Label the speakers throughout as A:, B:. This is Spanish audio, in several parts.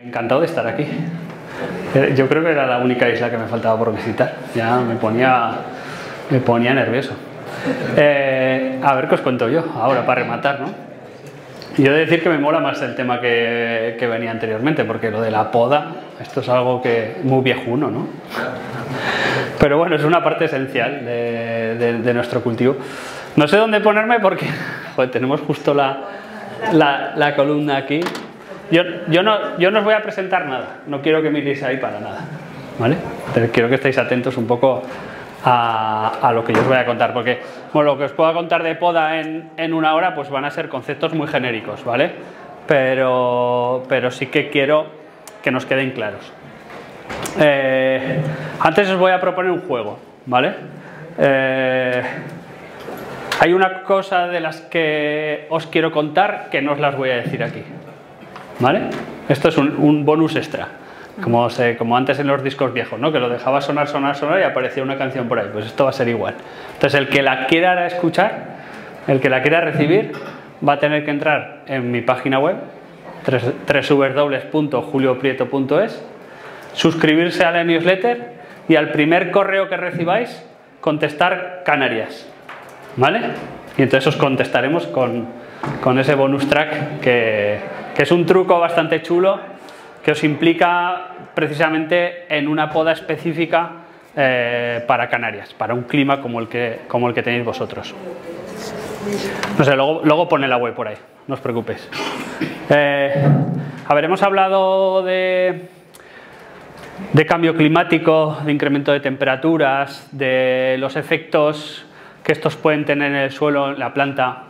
A: Encantado de estar aquí. Yo creo que era la única isla que me faltaba por visitar. Ya me ponía nervioso. A ver qué os cuento yo, ahora para rematar, ¿no? Yo he de decir que me mola más el tema que venía anteriormente, porque lo de la poda, esto es algo que muy viejuno, ¿no? Pero bueno, es una parte esencial de nuestro cultivo. No sé dónde ponerme porque joder, tenemos justo la columna aquí. Yo no os voy a presentar nada, no quiero que miréis ahí para nada, ¿vale? Pero quiero que estéis atentos un poco a lo que yo os voy a contar, porque bueno, lo que os puedo contar de poda en una hora pues van a ser conceptos muy genéricos, ¿vale? Pero sí que quiero que nos queden claros. Antes os voy a proponer un juego, ¿vale? Hay una cosa de las que os quiero contar que no os las voy a decir aquí, ¿vale? Esto es un bonus extra, como antes en los discos viejos, ¿no? Que lo dejaba sonar y aparecía una canción por ahí. Pues esto va a ser igual. Entonces el que la quiera escuchar, el que la quiera recibir, va a tener que entrar en mi página web www.julioprieto.es, suscribirse a la newsletter y al primer correo que recibáis contestar Canarias, ¿vale? Y entonces os contestaremos con ese bonus track que es un truco bastante chulo que os implica precisamente en una poda específica para Canarias, para un clima como el que tenéis vosotros. No sé, luego pone la web por ahí, no os preocupéis. A ver, hemos hablado de cambio climático, de incremento de temperaturas, de los efectos que estos pueden tener en el suelo, en la planta,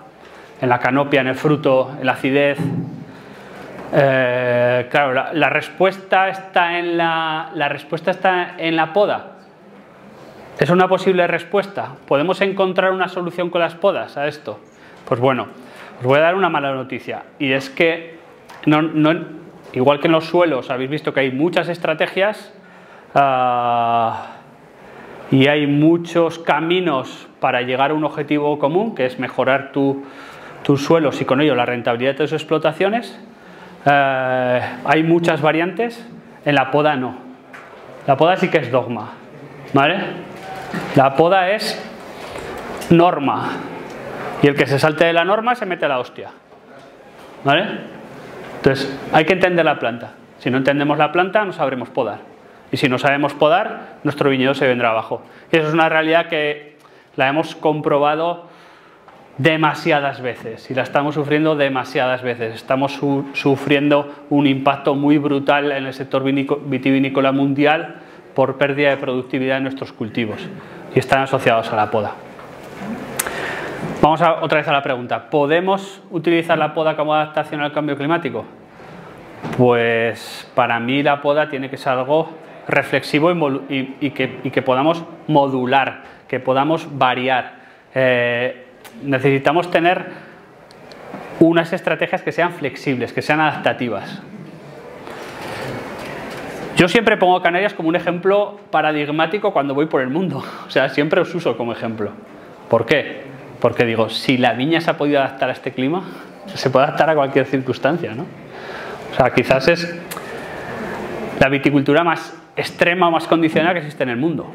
A: en la canopia, en el fruto, en la acidez. Claro, la respuesta está en la poda. ¿Es una posible respuesta? ¿Podemos encontrar una solución con las podas a esto? Pues bueno, os voy a dar una mala noticia, y es que igual que en los suelos habéis visto que hay muchas estrategias y hay muchos caminos para llegar a un objetivo común, que es mejorar tus suelos y con ello la rentabilidad de tus explotaciones. Hay muchas variantes. En la poda no. La poda sí que es dogma, ¿vale? La poda es norma, y el que se salte de la norma se mete a la hostia, ¿vale? Entonces hay que entender la planta. Si no entendemos la planta no sabremos podar, y si no sabemos podar nuestro viñedo se vendrá abajo. Y eso es una realidad que la hemos comprobado demasiadas veces y la estamos sufriendo demasiadas veces. Estamos sufriendo un impacto muy brutal en el sector vitivinícola mundial por pérdida de productividad en nuestros cultivos, y están asociados a la poda. Vamos otra vez a la pregunta: ¿podemos utilizar la poda como adaptación al cambio climático? Pues para mí la poda tiene que ser algo reflexivo y que podamos modular, que podamos variar. Necesitamos tener unas estrategias que sean flexibles, que sean adaptativas. Yo siempre pongo Canarias como un ejemplo paradigmático cuando voy por el mundo. O sea, siempre os uso como ejemplo. ¿Por qué? Porque digo, si la viña se ha podido adaptar a este clima, se puede adaptar a cualquier circunstancia, ¿no? O sea, quizás es la viticultura más extrema o más condicionada que existe en el mundo.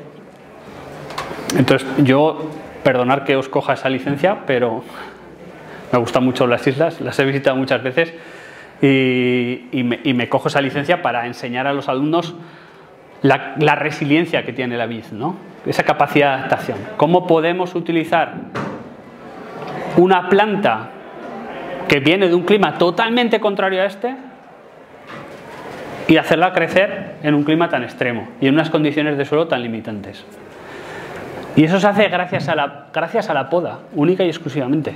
A: Entonces, yo, perdonad que os coja esa licencia, pero me gustan mucho las islas, las he visitado muchas veces y me cojo esa licencia para enseñar a los alumnos la resiliencia que tiene la vid, ¿no? Esa capacidad de adaptación. ¿Cómo podemos utilizar una planta que viene de un clima totalmente contrario a este y hacerla crecer en un clima tan extremo y en unas condiciones de suelo tan limitantes? Y eso se hace gracias a la poda, única y exclusivamente.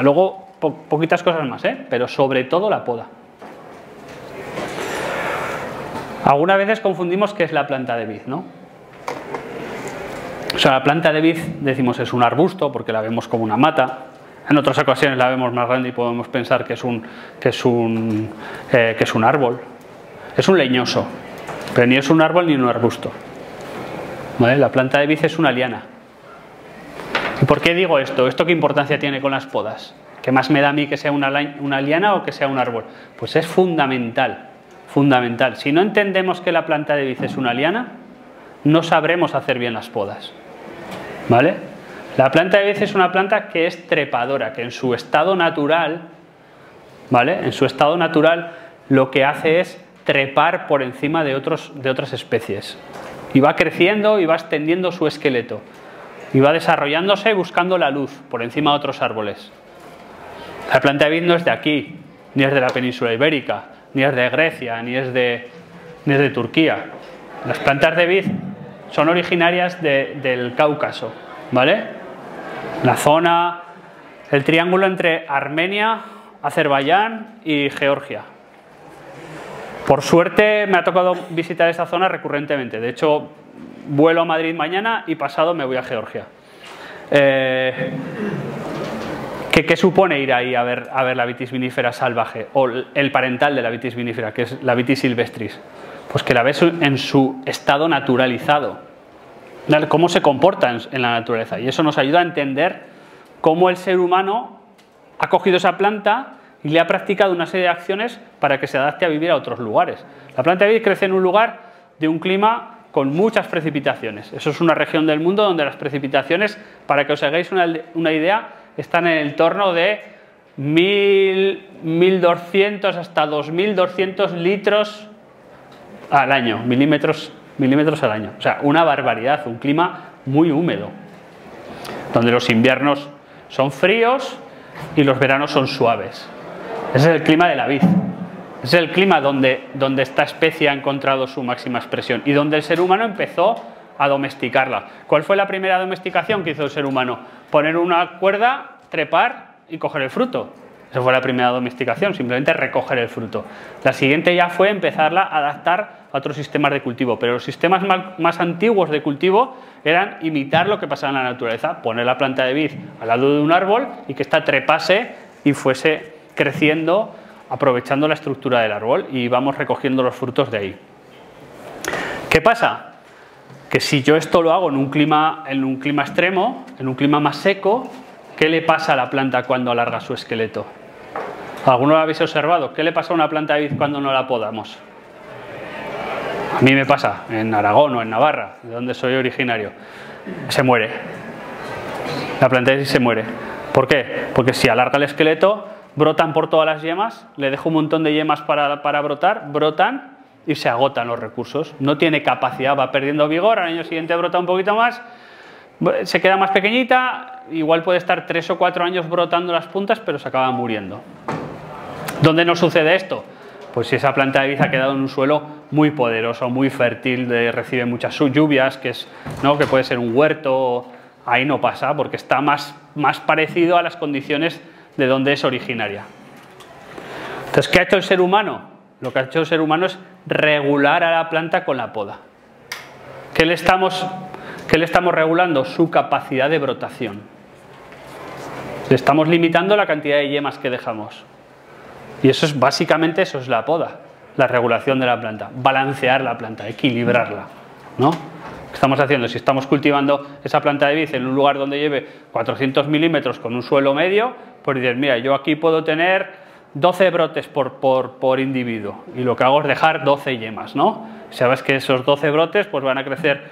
A: Luego poquitas cosas más, pero sobre todo la poda. Algunas veces confundimos qué es la planta de vid, ¿no? O sea, la planta de vid, decimos, es un arbusto porque la vemos como una mata. En otras ocasiones la vemos más grande y podemos pensar que es un árbol. Es un leñoso, pero ni es un árbol ni un arbusto, ¿vale? La planta de vid es una liana. ¿Y por qué digo esto? ¿Esto qué importancia tiene con las podas? ¿Qué más me da a mí que sea una liana o que sea un árbol? Pues es fundamental. fundamental. Si no entendemos que la planta de vid es una liana, no sabremos hacer bien las podas, ¿vale? La planta de vid es una planta que es trepadora, que en su estado natural, ¿vale? En su estado natural lo que hace es trepar por encima de otras especies. Y va creciendo y va extendiendo su esqueleto. Y va desarrollándose buscando la luz por encima de otros árboles. La planta de vid no es de aquí, ni es de la península ibérica, ni es de Grecia, ni es de Turquía. Las plantas de vid son originarias del Cáucaso, ¿vale? La zona, el triángulo entre Armenia, Azerbaiyán y Georgia. Por suerte me ha tocado visitar esa zona recurrentemente. De hecho, vuelo a Madrid mañana y pasado me voy a Georgia. ¿Qué supone ir ahí a ver la Vitis vinifera salvaje? O el parental de la Vitis vinifera, que es la Vitis silvestris. Pues que la ves en su estado naturalizado. Cómo se comporta en la naturaleza. Y eso nos ayuda a entender cómo el ser humano ha cogido esa planta y le ha practicado una serie de acciones para que se adapte a vivir a otros lugares. La planta de vid crece en un lugar de un clima con muchas precipitaciones. Eso es una región del mundo donde las precipitaciones, para que os hagáis una idea, están en el torno de 1.200 hasta 2.200 litros al año, milímetros al año. O sea, una barbaridad, un clima muy húmedo, donde los inviernos son fríos y los veranos son suaves. Ese es el clima de la vid. Es el clima donde esta especie ha encontrado su máxima expresión y donde el ser humano empezó a domesticarla. ¿Cuál fue la primera domesticación que hizo el ser humano? Poner una cuerda, trepar y coger el fruto. Esa fue la primera domesticación, simplemente recoger el fruto. La siguiente ya fue empezarla a adaptar a otros sistemas de cultivo, pero los sistemas más antiguos de cultivo eran imitar lo que pasaba en la naturaleza, poner la planta de vid al lado de un árbol y que ésta trepase y fuese creciendo aprovechando la estructura del árbol y vamos recogiendo los frutos de ahí. ¿Qué pasa? Que si yo esto lo hago en un clima extremo, en un clima más seco, ¿qué le pasa a la planta cuando alarga su esqueleto? ¿Alguno lo habéis observado? ¿Qué le pasa a una planta de vid cuando no la podamos? A mí me pasa en Aragón o en Navarra, de donde soy originario. Se muere. La planta de vid se muere. ¿Por qué? Porque si alarga el esqueleto, brotan por todas las yemas, le dejo un montón de yemas para brotar, brotan y se agotan los recursos. No tiene capacidad, va perdiendo vigor, al año siguiente brota un poquito más, se queda más pequeñita, igual puede estar 3 o 4 años brotando las puntas, pero se acaba muriendo. ¿Dónde no sucede esto? Pues si esa planta de vid ha quedado en un suelo muy poderoso, muy fértil, recibe muchas lluvias, que puede ser un huerto, ahí no pasa, porque está más parecido a las condiciones de donde es originaria. Entonces, ¿qué ha hecho el ser humano? Lo que ha hecho el ser humano es regular a la planta con la poda. ¿Qué le estamos regulando? Su capacidad de brotación. Le estamos limitando la cantidad de yemas que dejamos. Y eso es básicamente la poda, la regulación de la planta, balancear la planta, equilibrarla, ¿no? ¿Qué estamos haciendo? Si estamos cultivando esa planta de vid en un lugar donde lleve 400 milímetros con un suelo medio, pues dices, mira, yo aquí puedo tener 12 brotes por individuo y lo que hago es dejar 12 yemas, ¿no? Sabes que esos 12 brotes pues van a crecer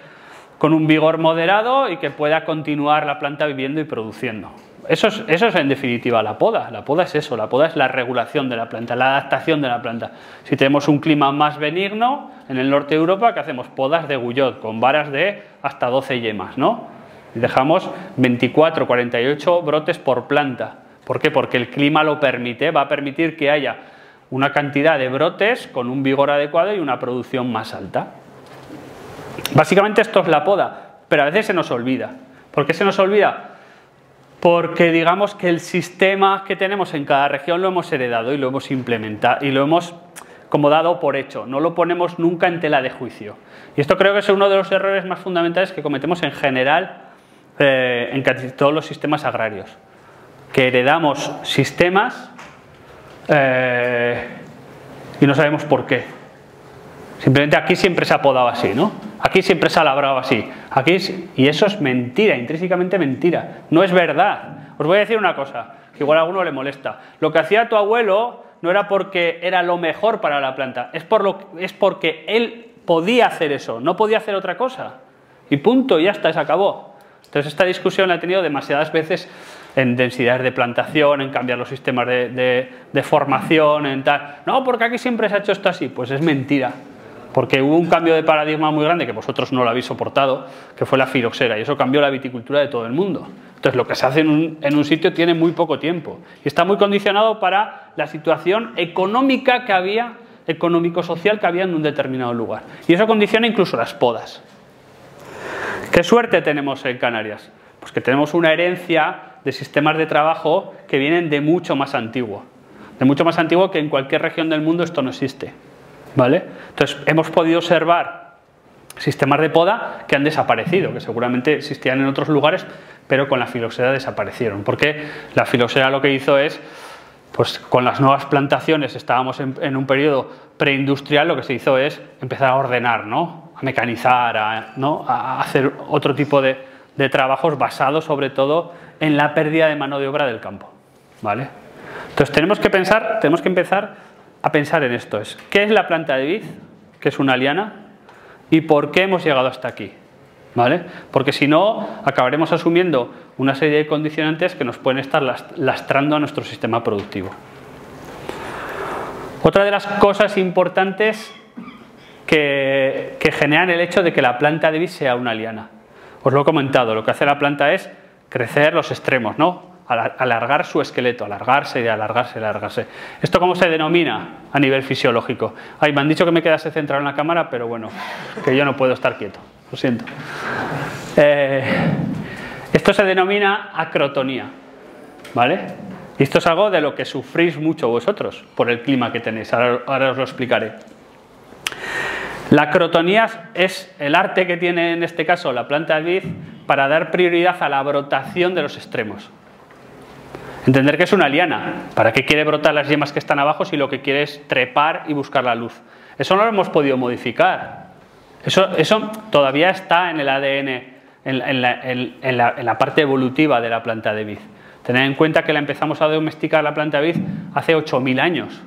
A: con un vigor moderado y que pueda continuar la planta viviendo y produciendo. Eso es en definitiva la poda. La poda es eso, la poda es la regulación de la planta, la adaptación de la planta. Si tenemos un clima más benigno en el norte de Europa, ¿qué hacemos? Podas de Guyot con varas de hasta 12 yemas, ¿no? Y dejamos 24, 48 brotes por planta. ¿Por qué? Porque el clima lo permite, va a permitir que haya una cantidad de brotes con un vigor adecuado y una producción más alta. Básicamente esto es la poda, pero a veces se nos olvida. ¿Por qué se nos olvida? Porque digamos que el sistema que tenemos en cada región lo hemos heredado y lo hemos implementado y lo hemos como dado por hecho, no lo ponemos nunca en tela de juicio. Y esto creo que es uno de los errores más fundamentales que cometemos en general en casi todos los sistemas agrarios. Que heredamos sistemas y no sabemos por qué. Simplemente aquí siempre se ha podado así, ¿no? Aquí siempre se ha labrado así. Y eso es mentira, intrínsecamente mentira. No es verdad. Os voy a decir una cosa, que igual a alguno le molesta. Lo que hacía tu abuelo no era porque era lo mejor para la planta, es porque él podía hacer eso, no podía hacer otra cosa. Y punto, ya está, se acabó. Entonces esta discusión la he tenido demasiadas veces en densidades de plantación, en cambiar los sistemas de formación, en tal. No, porque aquí siempre se ha hecho esto así. Pues es mentira. Porque hubo un cambio de paradigma muy grande que vosotros no lo habéis soportado, que fue la filoxera, y eso cambió la viticultura de todo el mundo. Entonces lo que se hace en un sitio tiene muy poco tiempo y está muy condicionado para la situación económica que había, económico-social que había en un determinado lugar. Y eso condiciona incluso las podas. ¿Qué suerte tenemos en Canarias? Pues que tenemos una herencia de sistemas de trabajo que vienen de mucho más antiguo. De mucho más antiguo que en cualquier región del mundo esto no existe. ¿Vale? Entonces hemos podido observar sistemas de poda que han desaparecido, que seguramente existían en otros lugares, pero con la filoxera desaparecieron. Porque la filoxera lo que hizo es, pues con las nuevas plantaciones, estábamos en un periodo preindustrial, lo que se hizo es empezar a ordenar, ¿no? A mecanizar, a hacer otro tipo de trabajos basados sobre todo en la pérdida de mano de obra del campo. ¿Vale? Entonces tenemos que empezar a pensar en esto. ¿Qué es la planta de vid? ¿Qué es una liana? ¿Y por qué hemos llegado hasta aquí? ¿Vale? Porque si no, acabaremos asumiendo una serie de condicionantes que nos pueden estar lastrando a nuestro sistema productivo. Otra de las cosas importantes que generan el hecho de que la planta de vid sea una liana. Os lo he comentado, lo que hace la planta es crecer los extremos, ¿no? Alargar su esqueleto, alargarse y alargarse y alargarse. ¿Esto cómo se denomina a nivel fisiológico? Ay, me han dicho que me quedase centrado en la cámara, pero bueno, que yo no puedo estar quieto, lo siento. Esto se denomina acrotonía, ¿vale? Y esto es algo de lo que sufrís mucho vosotros por el clima que tenéis, ahora os lo explicaré. La acrotonía es el arte que tiene en este caso la planta de vid para dar prioridad a la brotación de los extremos. Entender que es una liana. ¿Para qué quiere brotar las yemas que están abajo si lo que quiere es trepar y buscar la luz? Eso no lo hemos podido modificar. Eso todavía está en el ADN, en la parte evolutiva de la planta de vid. Tened en cuenta que la empezamos a domesticar la planta de vid hace 8.000 años.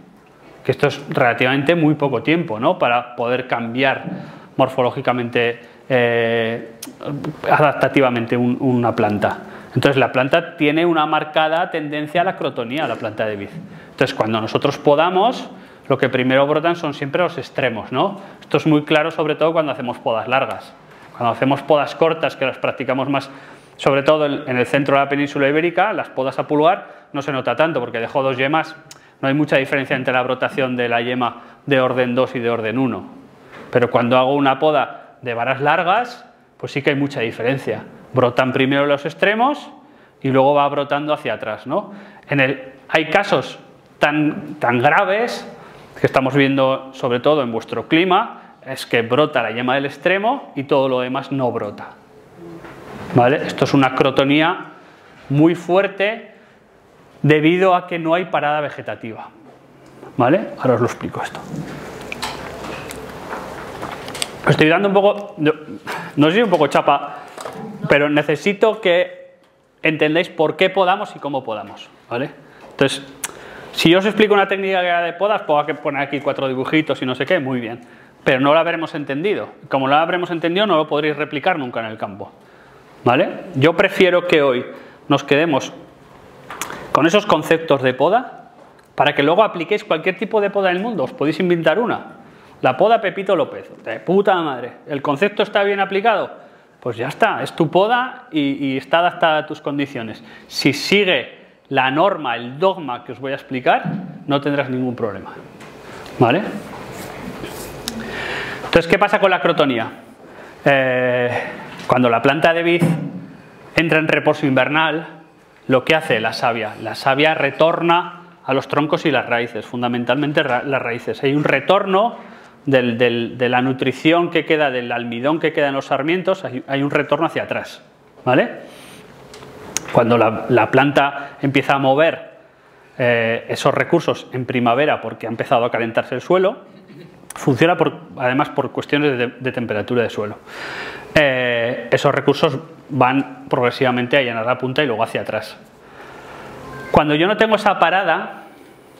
A: Que esto es relativamente muy poco tiempo, ¿no? Para poder cambiar morfológicamente, adaptativamente una planta. Entonces la planta tiene una marcada tendencia a la acrotonía, la planta de vid. Entonces cuando nosotros podamos, lo que primero brotan son siempre los extremos, ¿no? Esto es muy claro sobre todo cuando hacemos podas largas. Cuando hacemos podas cortas, que las practicamos más, sobre todo en el centro de la península ibérica, las podas a pulgar no se nota tanto porque dejo dos yemas, no hay mucha diferencia entre la brotación de la yema de orden 2 y de orden 1. Pero cuando hago una poda de varas largas, pues sí que hay mucha diferencia. Brotan primero los extremos y luego va brotando hacia atrás, ¿no? Hay casos tan graves que estamos viendo sobre todo en vuestro clima, es que brota la yema del extremo y todo lo demás no brota. ¿Vale? Esto es una acrotonía muy fuerte debido a que no hay parada vegetativa. ¿Vale? Ahora os lo explico esto. Estoy dando un poco, no sé si un poco chapa, pero necesito que entendáis por qué podamos y cómo podamos, ¿vale? Entonces, si yo os explico una técnica de podas, puedo poner aquí 4 dibujitos y no sé qué, muy bien, pero no lo habremos entendido. Como no lo habremos entendido, no lo podréis replicar nunca en el campo, ¿vale? Yo prefiero que hoy nos quedemos con esos conceptos de poda para que luego apliquéis cualquier tipo de poda en el mundo. Os podéis inventar una. La poda Pepito López, de puta madre. ¿El concepto está bien aplicado? Pues ya está, es tu poda y está adaptada a tus condiciones. Si sigue la norma, el dogma que os voy a explicar, no tendrás ningún problema. ¿Vale? Entonces, ¿qué pasa con la acrotonía? Cuando la planta de vid entra en reposo invernal, lo que hace la savia retorna a los troncos y las raíces, fundamentalmente las raíces. Hay un retorno de la nutrición que queda, del almidón que queda en los sarmientos, hay un retorno hacia atrás, ¿vale? Cuando la planta empieza a mover esos recursos en primavera porque ha empezado a calentarse el suelo, funciona además por cuestiones de temperatura de suelo. Esos recursos van progresivamente a llenar la punta y luego hacia atrás. Cuando yo no tengo esa parada,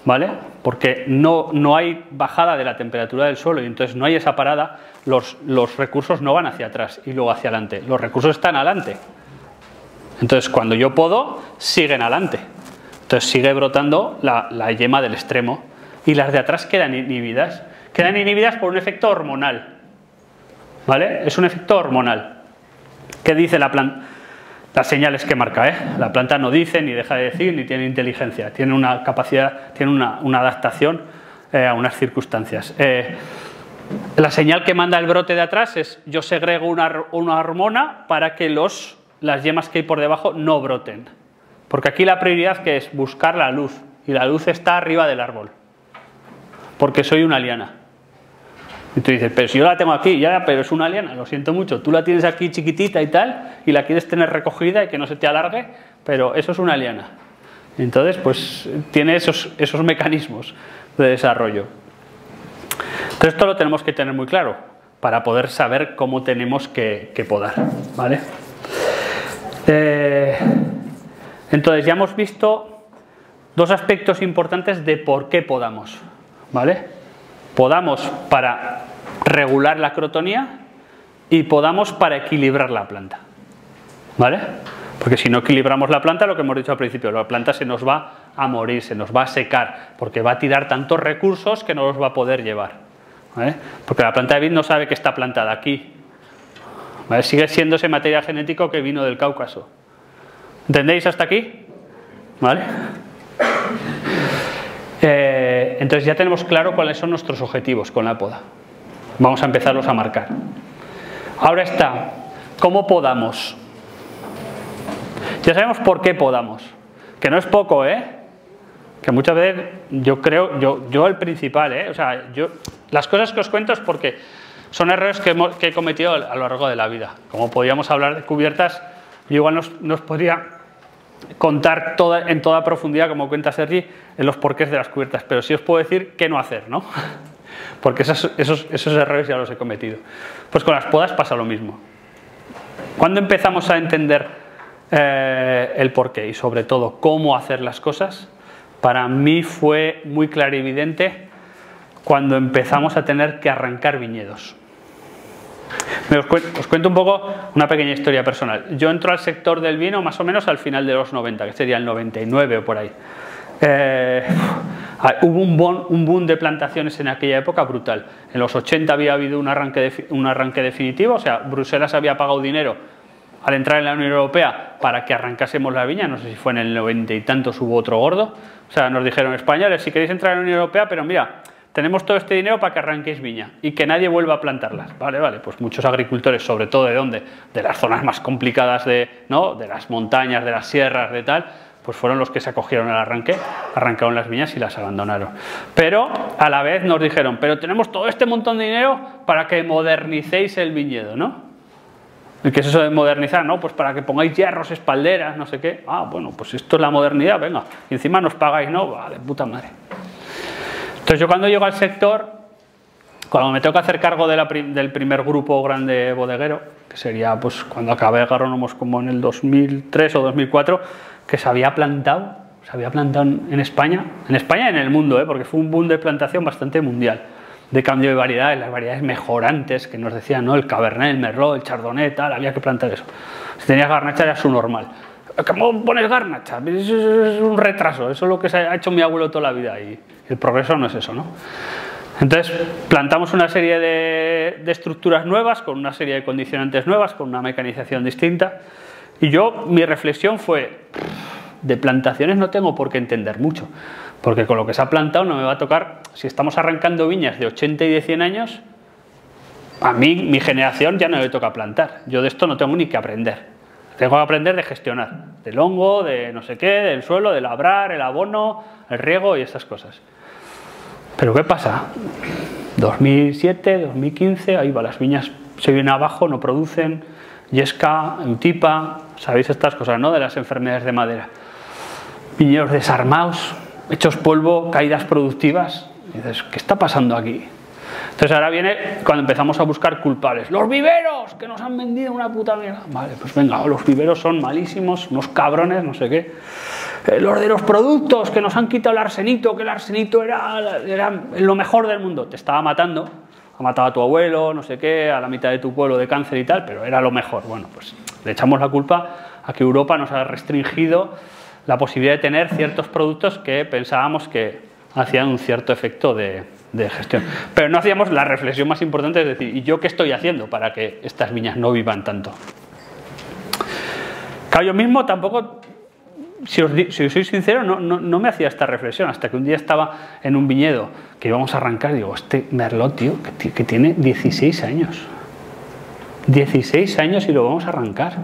A: ¿vale? Porque no hay bajada de la temperatura del suelo y entonces no hay esa parada, los recursos no van hacia atrás y luego hacia adelante, los recursos están adelante. Entonces cuando yo podo, siguen adelante. Entonces sigue brotando la yema del extremo y las de atrás quedan inhibidas. Quedan inhibidas por un efecto hormonal, ¿vale? Es un efecto hormonal. ¿Qué dice la planta? Las señales que marca, ¿eh? La planta no dice, ni deja de decir, ni tiene inteligencia. Tiene una capacidad, tiene una adaptación a unas circunstancias. La señal que manda el brote de atrás es: yo segrego una hormona para que las yemas que hay por debajo no broten. Porque aquí la prioridad que es buscar la luz, y la luz está arriba del árbol. Porque soy una liana. Y tú dices, pero si yo la tengo aquí, ya, pero es una liana, lo siento mucho. Tú la tienes aquí chiquitita y tal, y la quieres tener recogida y que no se te alargue, pero eso es una liana. Entonces, pues tiene esos mecanismos de desarrollo. Entonces, esto lo tenemos que tener muy claro para poder saber cómo tenemos que podar, ¿vale? Entonces, ya hemos visto dos aspectos importantes de por qué podamos, ¿vale? Podamos para regular la crotonía y podamos para equilibrar la planta, ¿vale? Porque si no equilibramos la planta, lo que hemos dicho al principio, la planta se nos va a morir, se nos va a secar, porque va a tirar tantos recursos que no los va a poder llevar, ¿vale? Porque la planta de vid no sabe que está plantada aquí, ¿vale? Sigue siendo ese material genético que vino del Cáucaso. ¿Entendéis hasta aquí? ¿Vale? Entonces ya tenemos claro cuáles son nuestros objetivos con la poda. Vamos a empezarlos a marcar. Ahora está, ¿cómo podamos? Ya sabemos por qué podamos, que no es poco, que muchas veces yo creo, yo el principal, o sea, las cosas que os cuento es porque son errores que he cometido a lo largo de la vida. Como podíamos hablar de cubiertas, yo igual nos podría contar en toda profundidad, como cuenta Sergi, en los porqués de las cubiertas, pero sí os puedo decir qué no hacer, ¿no? Porque esos errores ya los he cometido. Pues con las podas pasa lo mismo. Cuando empezamos a entender el porqué y sobre todo cómo hacer las cosas, para mí fue muy clarividente cuando empezamos a tener que arrancar viñedos. Os cuento un poco una pequeña historia personal. Yo entro al sector del vino más o menos al final de los 90, que sería el 99 o por ahí. Hubo un boom de plantaciones en aquella época brutal. En los 80 había habido un arranque definitivo, o sea, Bruselas había pagado dinero al entrar en la Unión Europea para que arrancásemos la viña. No sé si fue en el 90 y tantos, hubo otro gordo. O sea, nos dijeron: españoles, si queréis entrar en la Unión Europea, pero mira, tenemos todo este dinero para que arranquéis viña y que nadie vuelva a plantarlas. Vale, pues muchos agricultores, sobre todo ¿de dónde? De las zonas más complicadas de las montañas, de las sierras, de tal, pues fueron los que se acogieron al arranque, arrancaron las viñas y las abandonaron. Pero a la vez nos dijeron: pero tenemos todo este montón de dinero para que modernicéis el viñedo, ¿no? ¿Y qué es eso de modernizar? No, pues para que pongáis hierros, espalderas, no sé qué. Ah, bueno, pues esto es la modernidad, venga. Y encima nos pagáis, ¿no? Va, de puta madre. Entonces yo cuando llego al sector, cuando me tengo que hacer cargo del primer grupo grande bodeguero, que sería pues cuando acabé agrónomos como en el 2003 o 2004, que se había plantado en España y en el mundo, porque fue un boom de plantación bastante mundial, de cambio de variedades, las variedades mejorantes que nos decían, ¿no? El Cabernet, el Merlot, el Chardonnay, tal, había que plantar eso. Si tenías garnacha era su normal. ¿Cómo pones garnacha? Eso es un retraso, eso es lo que ha hecho mi abuelo toda la vida y el progreso no es eso, ¿no? Entonces plantamos una serie de estructuras nuevas, con una serie de condicionantes nuevas, con una mecanización distinta, y mi reflexión fue: de plantaciones no tengo por qué entender mucho, porque con lo que se ha plantado no me va a tocar. Si estamos arrancando viñas de 80 y de 100 años, a mí, mi generación, ya no le toca plantar. Yo de esto no tengo ni que aprender. Tengo que aprender de gestionar, del hongo, de no sé qué, del suelo, de labrar, el abono, el riego y estas cosas. Pero ¿qué pasa? 2007, 2015, ahí va, las viñas se vienen abajo, no producen, yesca, eutipa, sabéis estas cosas, ¿no? De las enfermedades de madera. Viñedos desarmados, hechos polvo, caídas productivas. Y dices, ¿qué está pasando aquí? Entonces ahora viene cuando empezamos a buscar culpables. ¡Los viveros! ¡Que nos han vendido una puta mierda! Vale, pues venga, los viveros son malísimos, unos cabrones, no sé qué. Los de los productos, que nos han quitado el arsenito, que el arsenito era lo mejor del mundo. Te estaba matando, ha matado a tu abuelo, no sé qué, a la mitad de tu pueblo de cáncer y tal, pero era lo mejor. Bueno, pues le echamos la culpa a que Europa nos ha restringido la posibilidad de tener ciertos productos que pensábamos que hacían un cierto efecto de gestión. Pero no hacíamos la reflexión más importante, es decir, ¿y yo qué estoy haciendo para que estas viñas no vivan tanto? Claro, yo mismo tampoco, si os soy sincero, no me hacía esta reflexión, hasta que un día estaba en un viñedo que íbamos a arrancar y digo, este Merlot, tío, que tiene 16 años. 16 años y lo vamos a arrancar.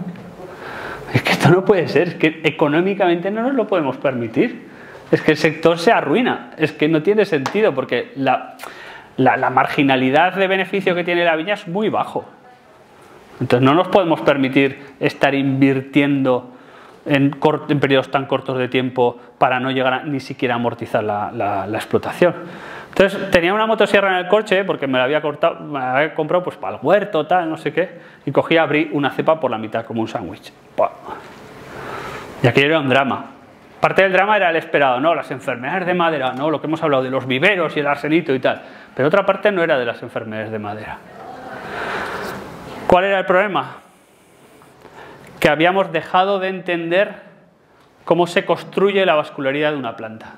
A: Es que esto no puede ser, es que económicamente no nos lo podemos permitir. Es que el sector se arruina, es que no tiene sentido porque la marginalidad de beneficio que tiene la viña es muy bajo. Entonces no nos podemos permitir estar invirtiendo en periodos tan cortos de tiempo para no llegar ni siquiera a amortizar la explotación. Entonces tenía una motosierra en el coche porque me la había comprado pues para el huerto, tal, no sé qué, y cogí, abrí una cepa por la mitad como un sándwich. Y aquello era un drama. Parte del drama era el esperado, ¿no? Las enfermedades de madera, ¿no? Lo que hemos hablado de los viveros y el arsenito y tal. Pero otra parte no era de las enfermedades de madera. ¿Cuál era el problema? Que habíamos dejado de entender cómo se construye la vascularidad de una planta.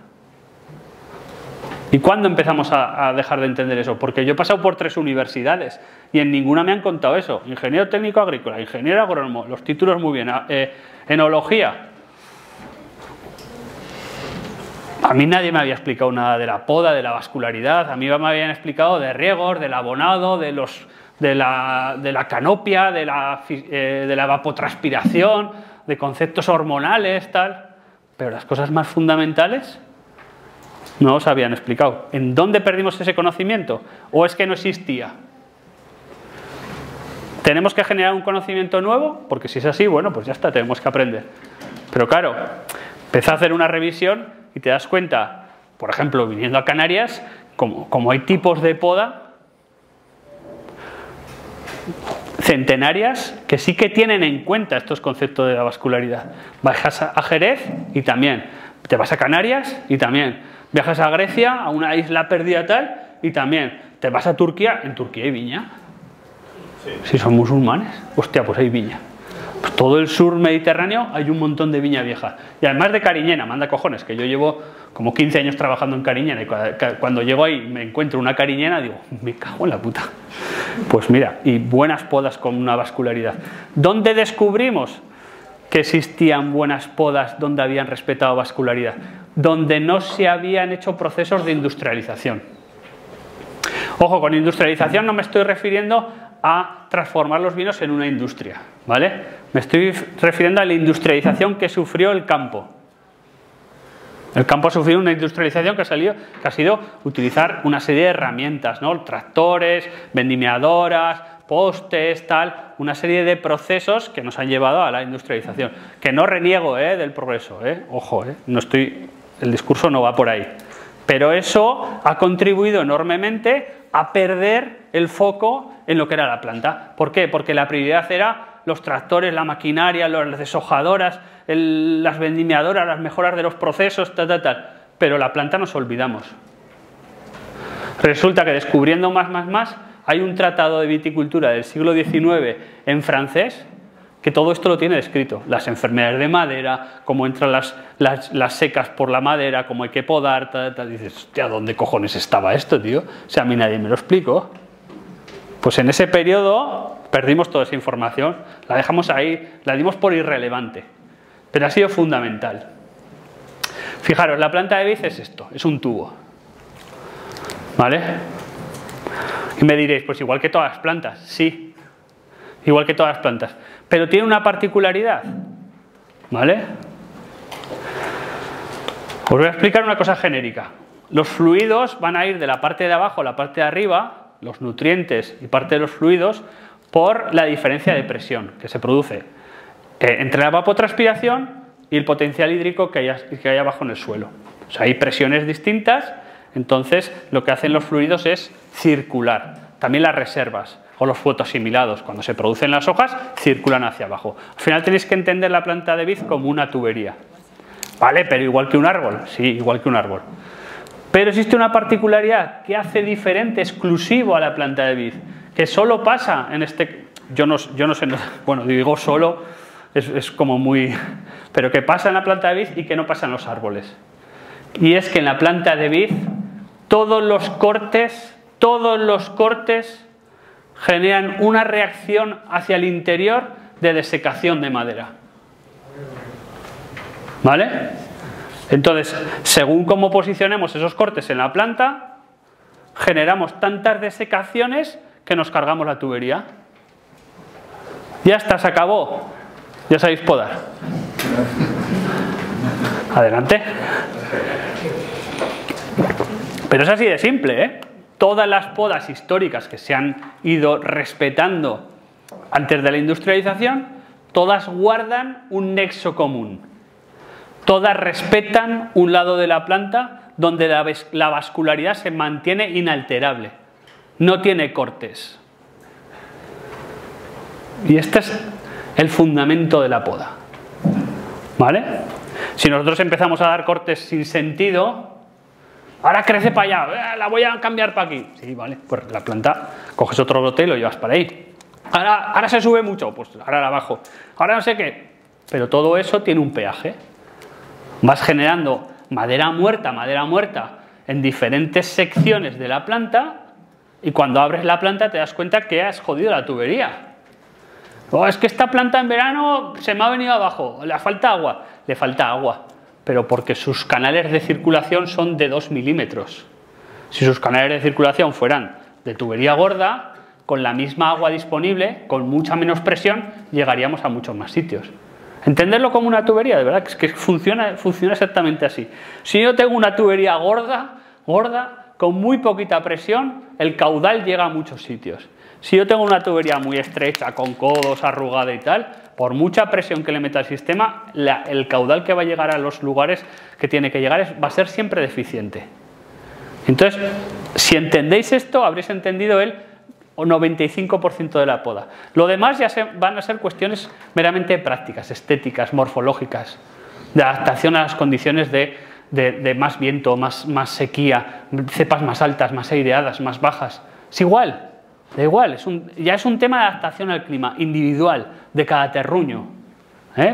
A: ¿Y cuándo empezamos a dejar de entender eso? Porque yo he pasado por 3 universidades y en ninguna me han contado eso. Ingeniero técnico agrícola, ingeniero agrónomo, los títulos muy bien. Enología. A mí nadie me había explicado nada de la poda, de la vascularidad. A mí me habían explicado de riegos, del abonado, de la canopia, de la evapotranspiración, de conceptos hormonales, tal. Pero las cosas más fundamentales no os habían explicado. ¿En dónde perdimos ese conocimiento? ¿O es que no existía? ¿Tenemos que generar un conocimiento nuevo? Porque si es así, bueno, pues ya está, tenemos que aprender. Pero claro, empecé a hacer una revisión y te das cuenta, por ejemplo, viniendo a Canarias, como hay tipos de poda centenarias que sí que tienen en cuenta estos conceptos de la vascularidad. Bajas a Jerez y también. Te vas a Canarias y también. Viajas a Grecia, a una isla perdida tal, y también. Te vas a Turquía, en Turquía hay viña. Sí. Si son musulmanes, hostia, pues hay viña. Pues todo el sur mediterráneo hay un montón de viña vieja. Y además de Cariñena, manda cojones, que yo llevo como 15 años trabajando en Cariñena y cuando llego ahí me encuentro una Cariñena, digo, me cago en la puta. Pues mira, y buenas podas con una vascularidad. ¿Dónde descubrimos que existían buenas podas donde habían respetado vascularidad? Donde no se habían hecho procesos de industrialización. Ojo, con industrialización no me estoy refiriendo a transformar los vinos en una industria, ¿vale? Me estoy refiriendo a la industrialización que sufrió el campo. El campo ha sufrido una industrialización que ha sido utilizar una serie de herramientas, ¿no? Tractores, vendimiadoras, postes, tal, una serie de procesos que nos han llevado a la industrialización. Que no reniego del progreso, ojo, no estoy, el discurso no va por ahí. Pero eso ha contribuido enormemente a perder el foco en lo que era la planta. ¿Por qué? Porque la prioridad era los tractores, la maquinaria, las deshojadoras, las vendimiadoras, las mejoras de los procesos, tal. Pero la planta nos olvidamos. Resulta que descubriendo más, hay un tratado de viticultura del siglo XIX en francés que todo esto lo tiene descrito. Las enfermedades de madera, cómo entran las secas por la madera, cómo hay que podar, tal. Dices, hostia, ¿dónde cojones estaba esto, tío? O sea, a mí nadie me lo explicó. Pues en ese periodo perdimos toda esa información, la dejamos ahí, la dimos por irrelevante. Pero ha sido fundamental. Fijaros, la planta de vid es esto, es un tubo. ¿Vale? Y me diréis, pues igual que todas las plantas. Sí, igual que todas las plantas. Pero tiene una particularidad, ¿vale? Os voy a explicar una cosa genérica. Los fluidos van a ir de la parte de abajo a la parte de arriba, los nutrientes y parte de los fluidos, por la diferencia de presión que se produce entre la evapotranspiración y el potencial hídrico que hay abajo en el suelo. O sea, hay presiones distintas Entonces, lo que hacen los fluidos es circular. También las reservas o los fotoasimilados, cuando se producen las hojas, circulan hacia abajo. Al final tenéis que entender la planta de vid como una tubería. ¿Vale? Pero igual que un árbol. Sí, igual que un árbol. Pero existe una particularidad que hace diferente, exclusivo a la planta de vid, que solo pasa en este... Yo no sé, bueno, digo solo, es como muy... Pero que pasa en la planta de vid y que no pasa en los árboles. Y es que en la planta de vid todos los cortes generan una reacción hacia el interior de desecación de madera. ¿Vale? Entonces, según cómo posicionemos esos cortes en la planta, generamos tantas desecaciones que nos cargamos la tubería. Ya está, se acabó. Ya sabéis podar. Adelante. Pero es así de simple, ¿eh? Todas las podas históricas que se han ido respetando antes de la industrialización, todas guardan un nexo común. Todas respetan un lado de la planta donde la vascularidad se mantiene inalterable. No tiene cortes. Y este es el fundamento de la poda. ¿Vale? Si nosotros empezamos a dar cortes sin sentido, ahora crece para allá, la voy a cambiar para aquí. Sí, vale, pues la planta, coges otro brote y lo llevas para ahí. Ahora se sube mucho, pues ahora la bajo. Ahora no sé qué. Pero todo eso tiene un peaje. Vas generando madera muerta en diferentes secciones de la planta y cuando abres la planta te das cuenta que has jodido la tubería. Oh, es que esta planta en verano se me ha venido abajo, le falta agua. Le falta agua, pero porque sus canales de circulación son de 2 milímetros. Si sus canales de circulación fueran de tubería gorda, con la misma agua disponible, con mucha menos presión, llegaríamos a muchos más sitios. Entenderlo como una tubería, de verdad, es que funciona exactamente así. Si yo tengo una tubería gorda, con muy poquita presión, el caudal llega a muchos sitios. Si yo tengo una tubería muy estrecha, con codos, arrugada y tal, por mucha presión que le meta al sistema, el caudal que va a llegar a los lugares que tiene que llegar va a ser siempre deficiente. Entonces, si entendéis esto, habréis entendido el 95% de la poda. Lo demás ya van a ser cuestiones meramente prácticas, estéticas, morfológicas, de adaptación a las condiciones de más viento, más sequía, cepas más altas, más aireadas, más bajas. Es igual. Da igual, ya es un tema de adaptación al clima individual de cada terruño.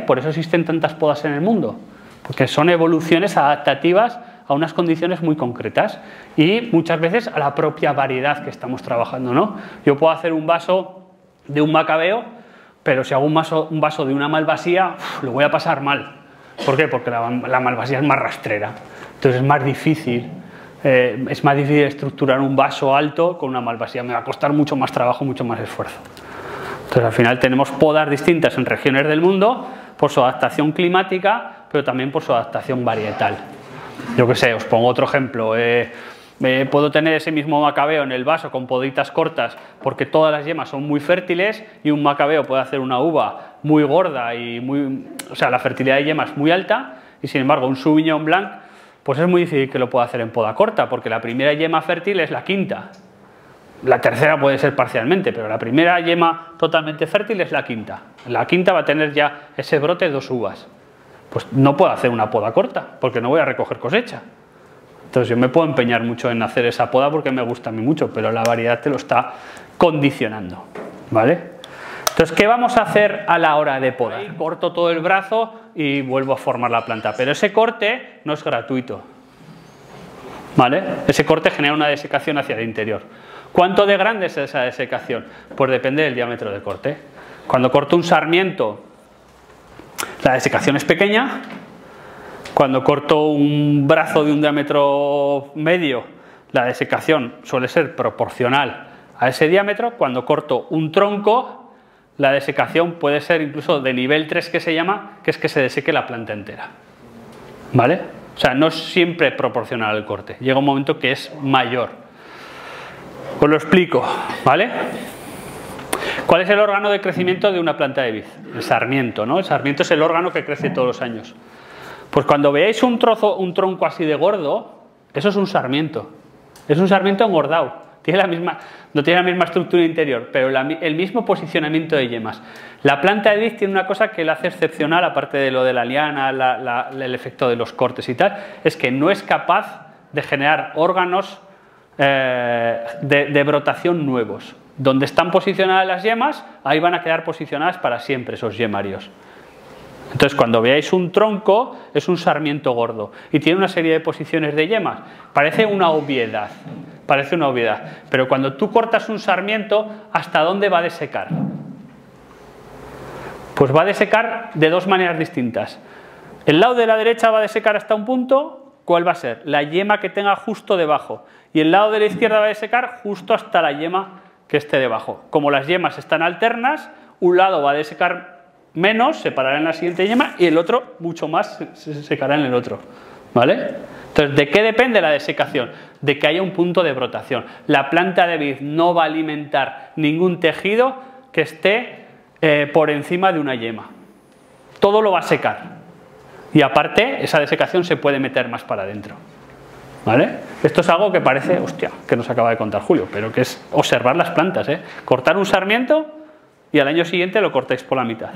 A: Por eso existen tantas podas en el mundo, porque son evoluciones adaptativas a unas condiciones muy concretas y muchas veces a la propia variedad que estamos trabajando, ¿no? Yo puedo hacer un vaso de un macabeo, pero si hago un vaso de una malvasía, lo voy a pasar mal. ¿Por qué? Porque la malvasía es más rastrera, entonces es más difícil. Es más difícil estructurar un vaso alto con una malvasía, me va a costar mucho más trabajo, mucho más esfuerzo. Entonces al final tenemos podas distintas en regiones del mundo por su adaptación climática, pero también por su adaptación varietal. Yo qué sé, os pongo otro ejemplo. Puedo tener ese mismo macabeo en el vaso con poditas cortas porque todas las yemas son muy fértiles y un macabeo puede hacer una uva muy gorda y o sea, la fertilidad de yemas es muy alta y sin embargo un Sauvignon Blanc pues es muy difícil que lo pueda hacer en poda corta, porque la primera yema fértil es la quinta. La tercera puede ser parcialmente, pero la primera yema totalmente fértil es la quinta. La quinta va a tener ya ese brote 2 uvas. Pues no puedo hacer una poda corta, porque no voy a recoger cosecha. Entonces yo me puedo empeñar mucho en hacer esa poda porque me gusta a mí mucho, pero la variedad te lo está condicionando. ¿Vale? Entonces, ¿qué vamos a hacer a la hora de podar? Corto todo el brazo y vuelvo a formar la planta, pero ese corte no es gratuito. ¿Vale? Ese corte genera una desecación hacia el interior. ¿Cuánto de grande es esa desecación? Pues depende del diámetro del corte. Cuando corto un sarmiento, la desecación es pequeña. Cuando corto un brazo de un diámetro medio, la desecación suele ser proporcional a ese diámetro. Cuando corto un tronco, la desecación puede ser incluso de nivel 3 que se llama, que es que se deseque la planta entera. ¿Vale? O sea, no es siempre proporcional al corte. Llega un momento que es mayor. Os lo explico, ¿vale? ¿Cuál es el órgano de crecimiento de una planta de vid? El sarmiento, ¿no? El sarmiento es el órgano que crece todos los años. Pues cuando veáis un tronco así de gordo, Eso es un sarmiento. Es un sarmiento engordado. No tiene la misma estructura interior, pero el mismo posicionamiento de yemas. La planta de vid tiene una cosa que la hace excepcional, aparte de lo de la liana, el efecto de los cortes y tal, es que no es capaz de generar órganos de brotación nuevos. Donde están posicionadas las yemas, ahí van a quedar posicionadas para siempre esos yemarios. Entonces, cuando veáis un tronco, es un sarmiento gordo y tiene una serie de posiciones de yemas. Parece una obviedad, pero cuando tú cortas un sarmiento, ¿hasta dónde va a desecar? Pues va a desecar de dos maneras distintas. El lado de la derecha va a desecar hasta un punto, ¿cuál va a ser? La yema que tenga justo debajo. Y el lado de la izquierda va a desecar justo hasta la yema que esté debajo. Como las yemas están alternas, un lado va a desecar menos, se parará en la siguiente yema, y el otro mucho más se secará en el otro, ¿vale? Entonces, ¿de qué depende la desecación? De que haya un punto de brotación. La planta de vid no va a alimentar ningún tejido que esté por encima de una yema. Todo lo va a secar. Y aparte, esa desecación se puede meter más para adentro, ¿vale? Esto es algo que parece, hostia, que nos acaba de contar Julio, pero que es observar las plantas, ¿eh? Cortar un sarmiento y al año siguiente lo cortáis por la mitad,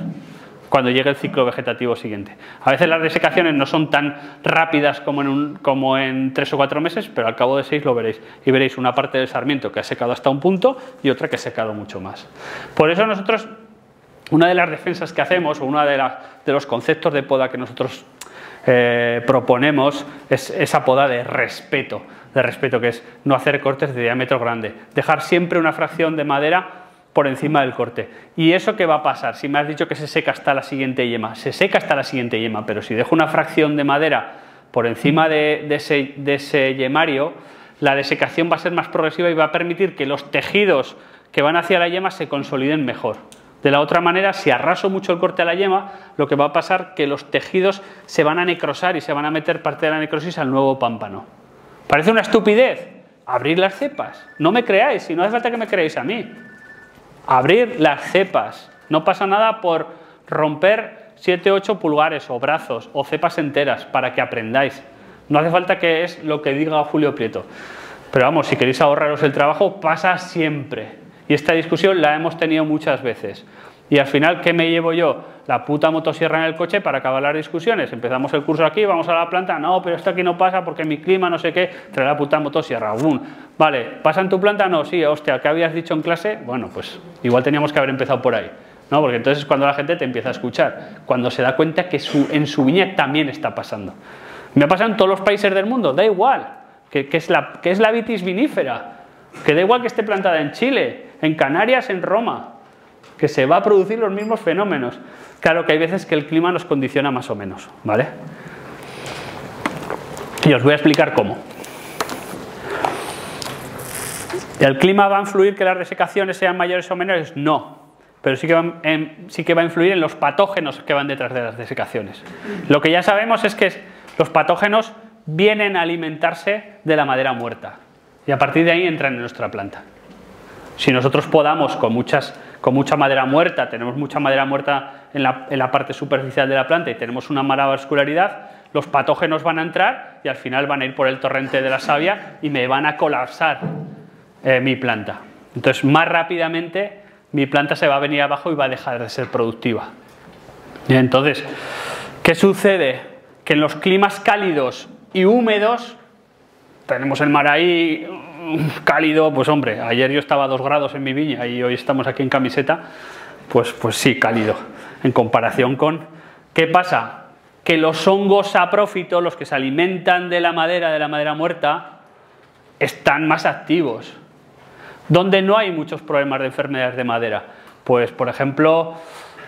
A: cuando llegue el ciclo vegetativo siguiente. A veces las desecaciones no son tan rápidas como en 3 o 4 meses, pero al cabo de 6 lo veréis. Y veréis una parte del sarmiento que ha secado hasta un punto y otra que ha secado mucho más. Por eso nosotros, una de las defensas que hacemos, o uno de los conceptos de poda que nosotros proponemos, es esa poda de respeto, que es no hacer cortes de diámetro grande, dejar siempre una fracción de madera por encima del corte. ¿Y eso qué va a pasar? Si me has dicho que se seca hasta la siguiente yema, se seca hasta la siguiente yema, pero si dejo una fracción de madera por encima de ese yemario, la desecación va a ser más progresiva y va a permitir que los tejidos que van hacia la yema se consoliden mejor. De la otra manera, si arraso mucho el corte a la yema, lo que va a pasar es que los tejidos se van a necrosar y se van a meter parte de la necrosis al nuevo pámpano. ¿Parece una estupidez? Abrir las cepas. No me creáis, y no hace falta que me creáis a mí. Abrir las cepas. No pasa nada por romper 7 o 8 pulgares o brazos o cepas enteras para que aprendáis. No hace falta que es lo que diga Julio Prieto. Pero vamos, si queréis ahorraros el trabajo, pasa siempre. Y esta discusión la hemos tenido muchas veces. Y al final, ¿qué me llevo yo? La puta motosierra en el coche para acabar las discusiones. Empezamos el curso aquí, vamos a la planta. No, pero esto aquí no pasa porque mi clima, no sé qué. Trae la puta motosierra. ¡Bum! Vale, ¿pasa en tu planta? No, sí, hostia, ¿qué habías dicho en clase? Bueno, pues igual teníamos que haber empezado por ahí, ¿no? Porque entonces es cuando la gente te empieza a escuchar. Cuando se da cuenta que en su viña también está pasando. Me ha pasado en todos los países del mundo, da igual. ¿Qué es la vitis vinífera? Que da igual que esté plantada en Chile, en Canarias, en Roma, que se va a producir los mismos fenómenos. Claro que hay veces que el clima nos condiciona más o menos, ¿vale? Y os voy a explicar cómo. ¿El clima va a influir que las desecaciones sean mayores o menores? No, pero sí que va a influir en los patógenos que van detrás de las desecaciones. Lo que ya sabemos es que los patógenos vienen a alimentarse de la madera muerta y a partir de ahí entran en nuestra planta. Si nosotros podamos con mucha madera muerta, tenemos mucha madera muerta en la parte superficial de la planta y tenemos una mala vascularidad, los patógenos van a entrar y al final van a ir por el torrente de la savia y me van a colapsar mi planta. Entonces, más rápidamente mi planta se va a venir abajo y va a dejar de ser productiva. Y entonces, ¿qué sucede? Que en los climas cálidos y húmedos, tenemos el mar ahí cálido, pues hombre, ayer yo estaba a 2 grados en mi viña y hoy estamos aquí en camiseta, pues sí, cálido, en comparación con... ¿Qué pasa? Que los hongos saprófitos, los que se alimentan de la madera muerta, están más activos. ¿Dónde no hay muchos problemas de enfermedades de madera? Pues, por ejemplo,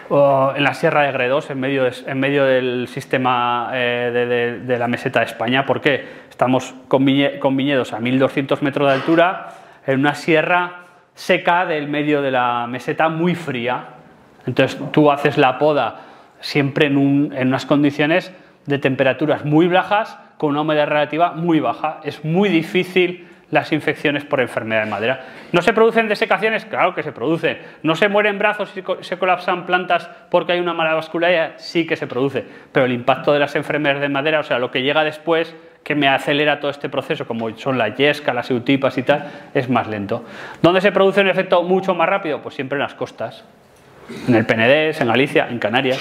A: en la Sierra de Gredos, en medio del sistema de la meseta de España. ¿Por qué? Estamos con viñedos a 1200 metros de altura, en una sierra seca del medio de la meseta, muy fría. Entonces tú haces la poda siempre en unas condiciones de temperaturas muy bajas, con una humedad relativa muy baja. Es muy difícil las infecciones por enfermedad de madera. ¿No se producen desecaciones? Claro que se producen. ¿No se mueren brazos y se colapsan plantas porque hay una mala vascularidad? Sí que se produce. Pero el impacto de las enfermedades de madera, o sea, lo que llega después, que me acelera todo este proceso, como son las yescas, las eutipas y tal, es más lento. ¿Dónde se produce un efecto mucho más rápido? Pues siempre en las costas. En el Penedés, en Galicia, en Canarias,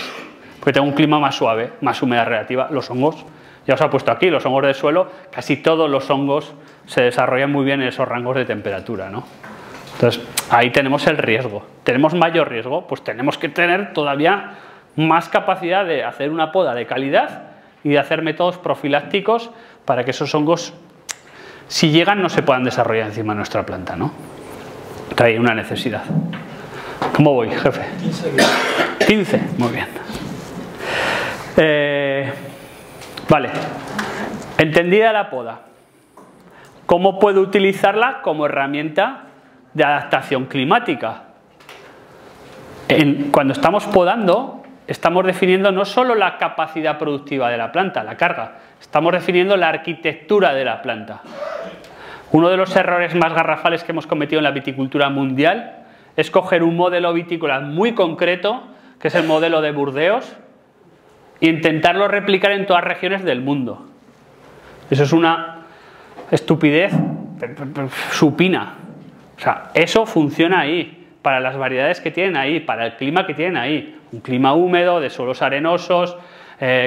A: porque tengo un clima más suave, más humedad relativa. Los hongos, ya os he puesto aquí, los hongos del suelo, casi todos los hongos se desarrollan muy bien en esos rangos de temperatura, ¿no? Entonces, ahí tenemos el riesgo. ¿Tenemos mayor riesgo? Pues tenemos que tener todavía más capacidad de hacer una poda de calidad y de hacer métodos profilácticos para que esos hongos, si llegan, no se puedan desarrollar encima de nuestra planta, ¿no? Trae una necesidad. ¿Cómo voy, jefe? 15, muy bien. Vale, entendida la poda. ¿Cómo puedo utilizarla como herramienta de adaptación climática? Cuando estamos podando, estamos definiendo no solo la capacidad productiva de la planta, la carga, estamos definiendo la arquitectura de la planta. Uno de los errores más garrafales que hemos cometido en la viticultura mundial es coger un modelo vitícola muy concreto, que es el modelo de Burdeos, e intentarlo replicar en todas las regiones del mundo. Eso es una estupidez supina. O sea, eso funciona ahí, para las variedades que tienen ahí, para el clima que tienen ahí. Un clima húmedo, de suelos arenosos,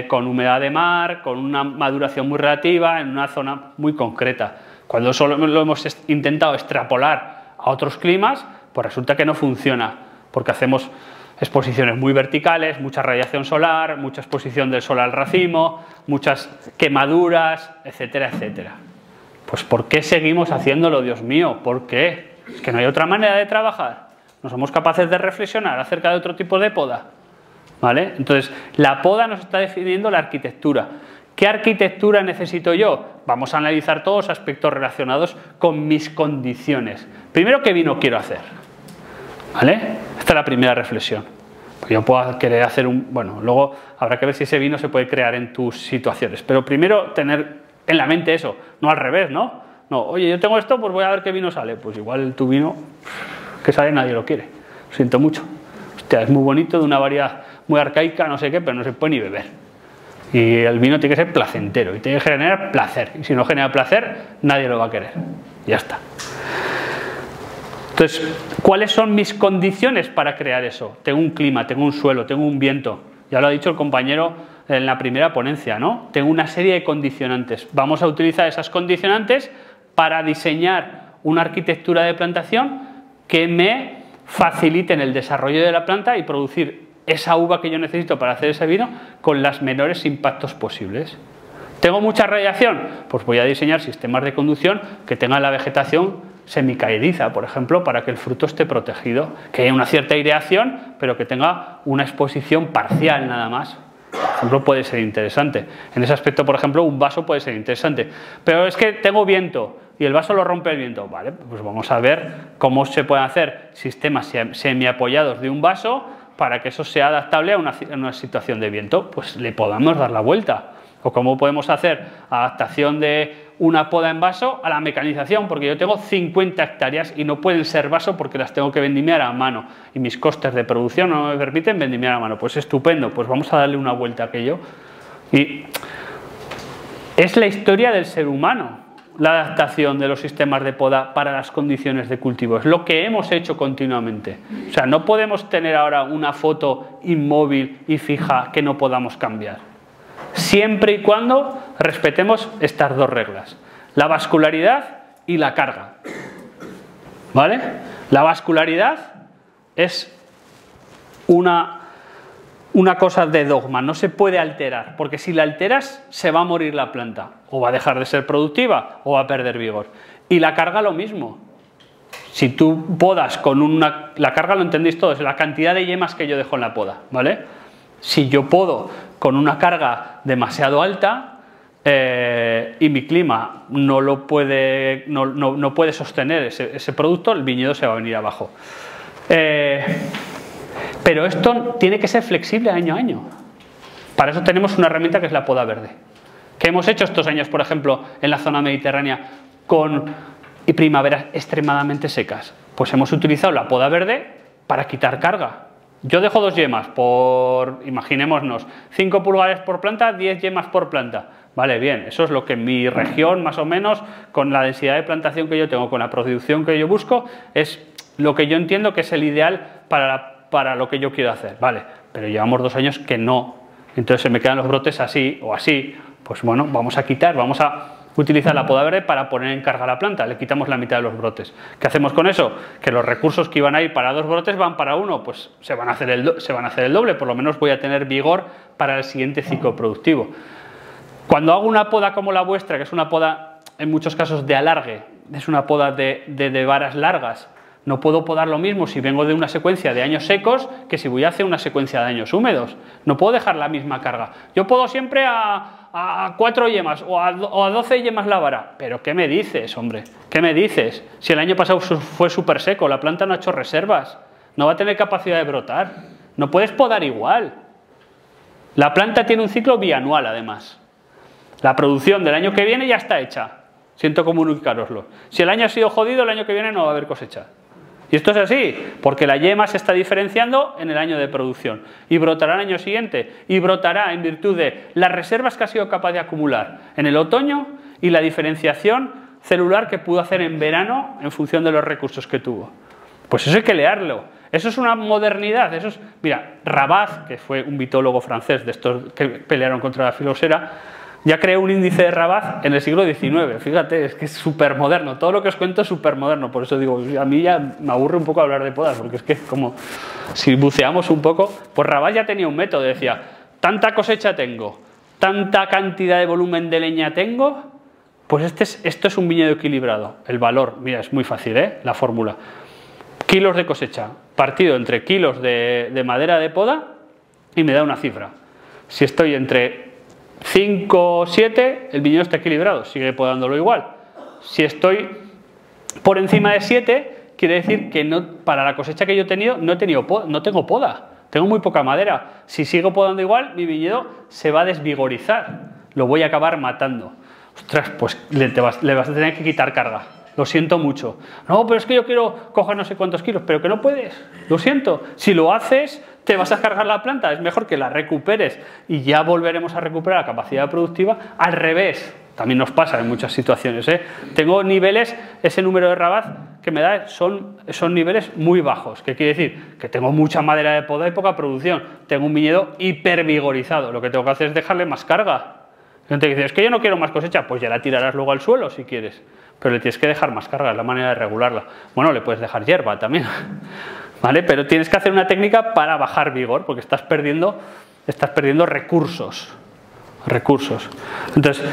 A: con humedad de mar, con una maduración muy relativa, en una zona muy concreta. Cuando solo lo hemos intentado extrapolar a otros climas, pues resulta que no funciona, porque hacemos exposiciones muy verticales, mucha radiación solar, mucha exposición del sol al racimo, muchas quemaduras, etcétera, etcétera. Pues ¿por qué seguimos haciéndolo, Dios mío? ¿Por qué? Es que no hay otra manera de trabajar. No somos capaces de reflexionar acerca de otro tipo de poda, ¿vale? Entonces, la poda nos está definiendo la arquitectura. ¿Qué arquitectura necesito yo? Vamos a analizar todos los aspectos relacionados con mis condiciones. Primero, ¿qué vino quiero hacer? ¿Vale? Esta es la primera reflexión. Yo puedo querer hacer un... Bueno, luego habrá que ver si ese vino se puede crear en tus situaciones. Pero primero tener en la mente eso, no al revés, ¿no? No, oye, yo tengo esto, pues voy a ver qué vino sale. Pues igual tu vino que sale nadie lo quiere. Lo siento mucho. Hostia, es muy bonito, de una variedad muy arcaica, no sé qué, pero no se puede ni beber. Y el vino tiene que ser placentero y tiene que generar placer. Y si no genera placer, nadie lo va a querer. Ya está. Entonces, ¿cuáles son mis condiciones para crear eso? Tengo un clima, tengo un suelo, tengo un viento. Ya lo ha dicho el compañero en la primera ponencia, ¿no? Tengo una serie de condicionantes. Vamos a utilizar esas condicionantes para diseñar una arquitectura de plantación que me facilite el desarrollo de la planta y producir esa uva que yo necesito para hacer ese vino con los menores impactos posibles. ¿Tengo mucha radiación? Pues voy a diseñar sistemas de conducción que tengan la vegetación semicaediza, por ejemplo, para que el fruto esté protegido, que haya una cierta aireación, pero que tenga una exposición parcial nada más. Por ejemplo, puede ser interesante. En ese aspecto, por ejemplo, un vaso puede ser interesante. Pero es que tengo viento y el vaso lo rompe el viento. Vale, pues vamos a ver cómo se pueden hacer sistemas semi-apoyados de un vaso para que eso sea adaptable a una situación de viento. Pues le podamos dar la vuelta. O cómo podemos hacer adaptación de una poda en vaso a la mecanización, porque yo tengo 50 hectáreas y no pueden ser vaso porque las tengo que vendimiar a mano y mis costes de producción no me permiten vendimiar a mano. Pues estupendo, pues vamos a darle una vuelta a aquello. Y es la historia del ser humano, la adaptación de los sistemas de poda para las condiciones de cultivo. Es lo que hemos hecho continuamente. O sea, no podemos tener ahora una foto inmóvil y fija que no podamos cambiar. Siempre y cuando respetemos estas dos reglas, la vascularidad y la carga. ¿Vale? La vascularidad es una cosa de dogma, no se puede alterar, porque si la alteras se va a morir la planta, o va a dejar de ser productiva, o va a perder vigor. Y la carga lo mismo. Si tú podas con la carga lo entendéis todos, es la cantidad de yemas que yo dejo en la poda, ¿vale? Si yo podo con una carga demasiado alta y mi clima no puede sostener ese producto, el viñedo se va a venir abajo. Pero esto tiene que ser flexible año a año. Para eso tenemos una herramienta que es la poda verde. ¿Qué hemos hecho estos años, por ejemplo, en la zona mediterránea con primaveras extremadamente secas? Pues hemos utilizado la poda verde para quitar carga. Yo dejo 2 yemas por, imaginémonos, 5 pulgadas por planta, 10 yemas por planta. Vale, bien, eso es lo que en mi región, más o menos, con la densidad de plantación que yo tengo, con la producción que yo busco, es lo que yo entiendo que es el ideal para lo que yo quiero hacer. Vale, pero llevamos 2 años que no. Entonces se me quedan los brotes así o así. Pues bueno, vamos a utilizar la poda verde para poner en carga la planta. Le quitamos la mitad de los brotes. ¿Qué hacemos con eso? Que los recursos que iban a ir para 2 brotes van para 1. Pues se van a hacer el doble. Por lo menos voy a tener vigor para el siguiente ciclo productivo. Cuando hago una poda como la vuestra, que es una poda en muchos casos de alargue, es una poda de varas largas, no puedo podar lo mismo si vengo de una secuencia de años secos que si voy a hacer una secuencia de años húmedos. No puedo dejar la misma carga. Yo podo siempre a 4 yemas o a 12 yemas la vara. ¿Pero qué me dices, hombre? ¿Qué me dices? Si el año pasado fue súper seco, la planta no ha hecho reservas, no va a tener capacidad de brotar. No puedes podar igual. La planta tiene un ciclo bianual, además. La producción del año que viene ya está hecha. Siento comunicároslo. Si el año ha sido jodido, el año que viene no va a haber cosecha. Y esto es así, porque la yema se está diferenciando en el año de producción y brotará el año siguiente y brotará en virtud de las reservas que ha sido capaz de acumular en el otoño y la diferenciación celular que pudo hacer en verano en función de los recursos que tuvo. Pues eso hay que leerlo. Eso es una modernidad. Eso es... Mira, Rabat, que fue un bitólogo francés de estos que pelearon contra la filosera, ya creó un índice de Rabat en el siglo XIX. Fíjate, es que es súper moderno. Todo lo que os cuento es súper moderno. Por eso digo, a mí ya me aburre un poco hablar de podas, porque es que como si buceamos un poco, pues Rabat ya tenía un método. Decía, tanta cosecha tengo, tanta cantidad de volumen de leña tengo, pues esto es un viñedo equilibrado. El valor, mira, es muy fácil, la fórmula. Kilos de cosecha, partido entre kilos de madera de poda y me da una cifra. Si estoy entre 5 o 7, el viñedo está equilibrado, sigue podándolo igual. Si estoy por encima de 7, quiere decir que para la cosecha que yo he tenido no tengo poda, tengo muy poca madera. Si sigo podando igual, mi viñedo se va a desvigorizar, lo voy a acabar matando. Ostras, pues le vas a tener que quitar carga. Lo siento mucho. No, pero es que yo quiero coger no sé cuántos kilos, pero que no puedes. Lo siento. Si lo haces, te vas a cargar la planta. Es mejor que la recuperes y ya volveremos a recuperar la capacidad productiva. Al revés, también nos pasa en muchas situaciones. Tengo niveles, ese número de Rabat que me da son niveles muy bajos. ¿Qué quiere decir? Que tengo mucha madera de poda y poca producción. Tengo un viñedo hipervigorizado. Lo que tengo que hacer es dejarle más carga. Gente que dice, es que yo no quiero más cosecha, pues ya la tirarás luego al suelo si quieres. Pero le tienes que dejar más carga, es la manera de regularla. Bueno, le puedes dejar hierba también, ¿vale? Pero tienes que hacer una técnica para bajar vigor, porque estás perdiendo recursos. Entonces,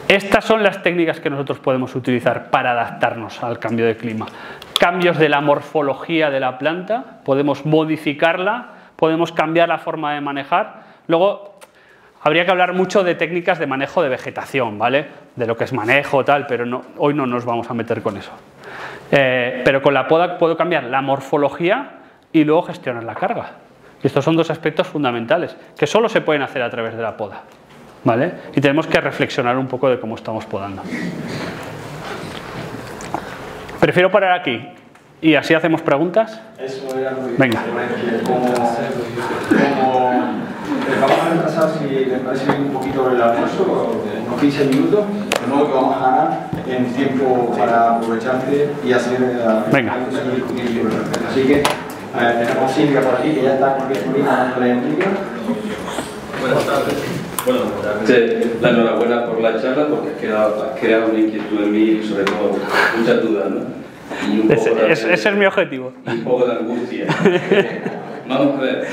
A: estas son las técnicas que nosotros podemos utilizar para adaptarnos al cambio de clima. Cambios de la morfología de la planta, podemos modificarla, podemos cambiar la forma de manejar. Luego, habría que hablar mucho de técnicas de manejo de vegetación, ¿vale? De lo que es manejo, tal, pero hoy no nos vamos a meter con eso. Pero con la poda puedo cambiar la morfología y luego gestionar la carga. Y estos son 2 aspectos fundamentales que solo se pueden hacer a través de la poda, ¿vale? Y tenemos que reflexionar un poco de cómo estamos podando. Prefiero parar aquí y así hacemos preguntas.
B: Eso era muy
A: Venga.
B: Vamos a retrasar, si les parece bien, un poquito el almuerzo, unos 15 minutos, de modo que vamos a ganar en tiempo para aprovecharte y hacer
A: Venga.
B: Así que tenemos a Silvia por aquí, que ya está con Cristina dando la entrada.
C: Buenas tardes. Bueno, la enhorabuena por la charla, porque has creado una inquietud en mí y sobre todo muchas dudas, ¿no? Y un poco
A: Ese es mi objetivo.
C: Y un poco de angustia. Vamos a ver.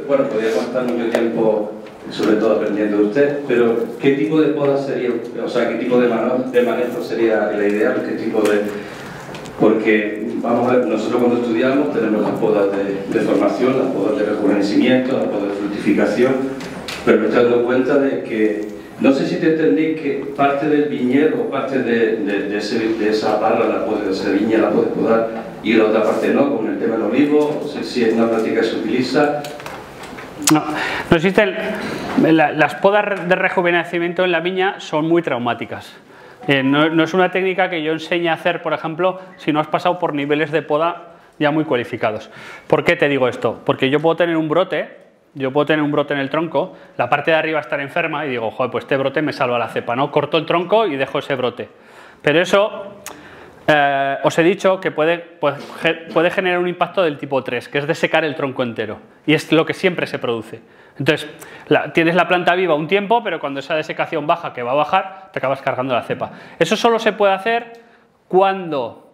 C: Bueno, podría estar mucho tiempo, sobre todo aprendiendo de usted, pero ¿qué tipo de poda sería, o sea, qué tipo de manejo sería la ideal? ¿Qué tipo de...? Porque, vamos a ver, nosotros cuando estudiamos tenemos las podas de formación, las podas de rejuvenecimiento, las podas de fructificación, pero me estoy dando cuenta de que, no sé si te entendí que parte del viñedo, parte de esa barra, de esa viña la puedes podar y la otra parte no, con el tema del olivo, no sé si es una práctica que se utiliza.
A: No existen. Las podas de rejuvenecimiento en la viña son muy traumáticas. No es una técnica que yo enseñe a hacer, por ejemplo, si no has pasado por niveles de poda ya muy cualificados. ¿Por qué te digo esto? Porque yo puedo tener un brote yo puedo tener un brote en el tronco, la parte de arriba estar enferma y digo, joder, pues este brote me salva la cepa, ¿no? Corto el tronco y dejo ese brote. Pero eso, os he dicho que puede generar un impacto del tipo 3, que es de secar el tronco entero. Y es lo que siempre se produce. Entonces, tienes la planta viva un tiempo, pero cuando esa desecación baja, que va a bajar, te acabas cargando la cepa. Eso solo se puede hacer cuando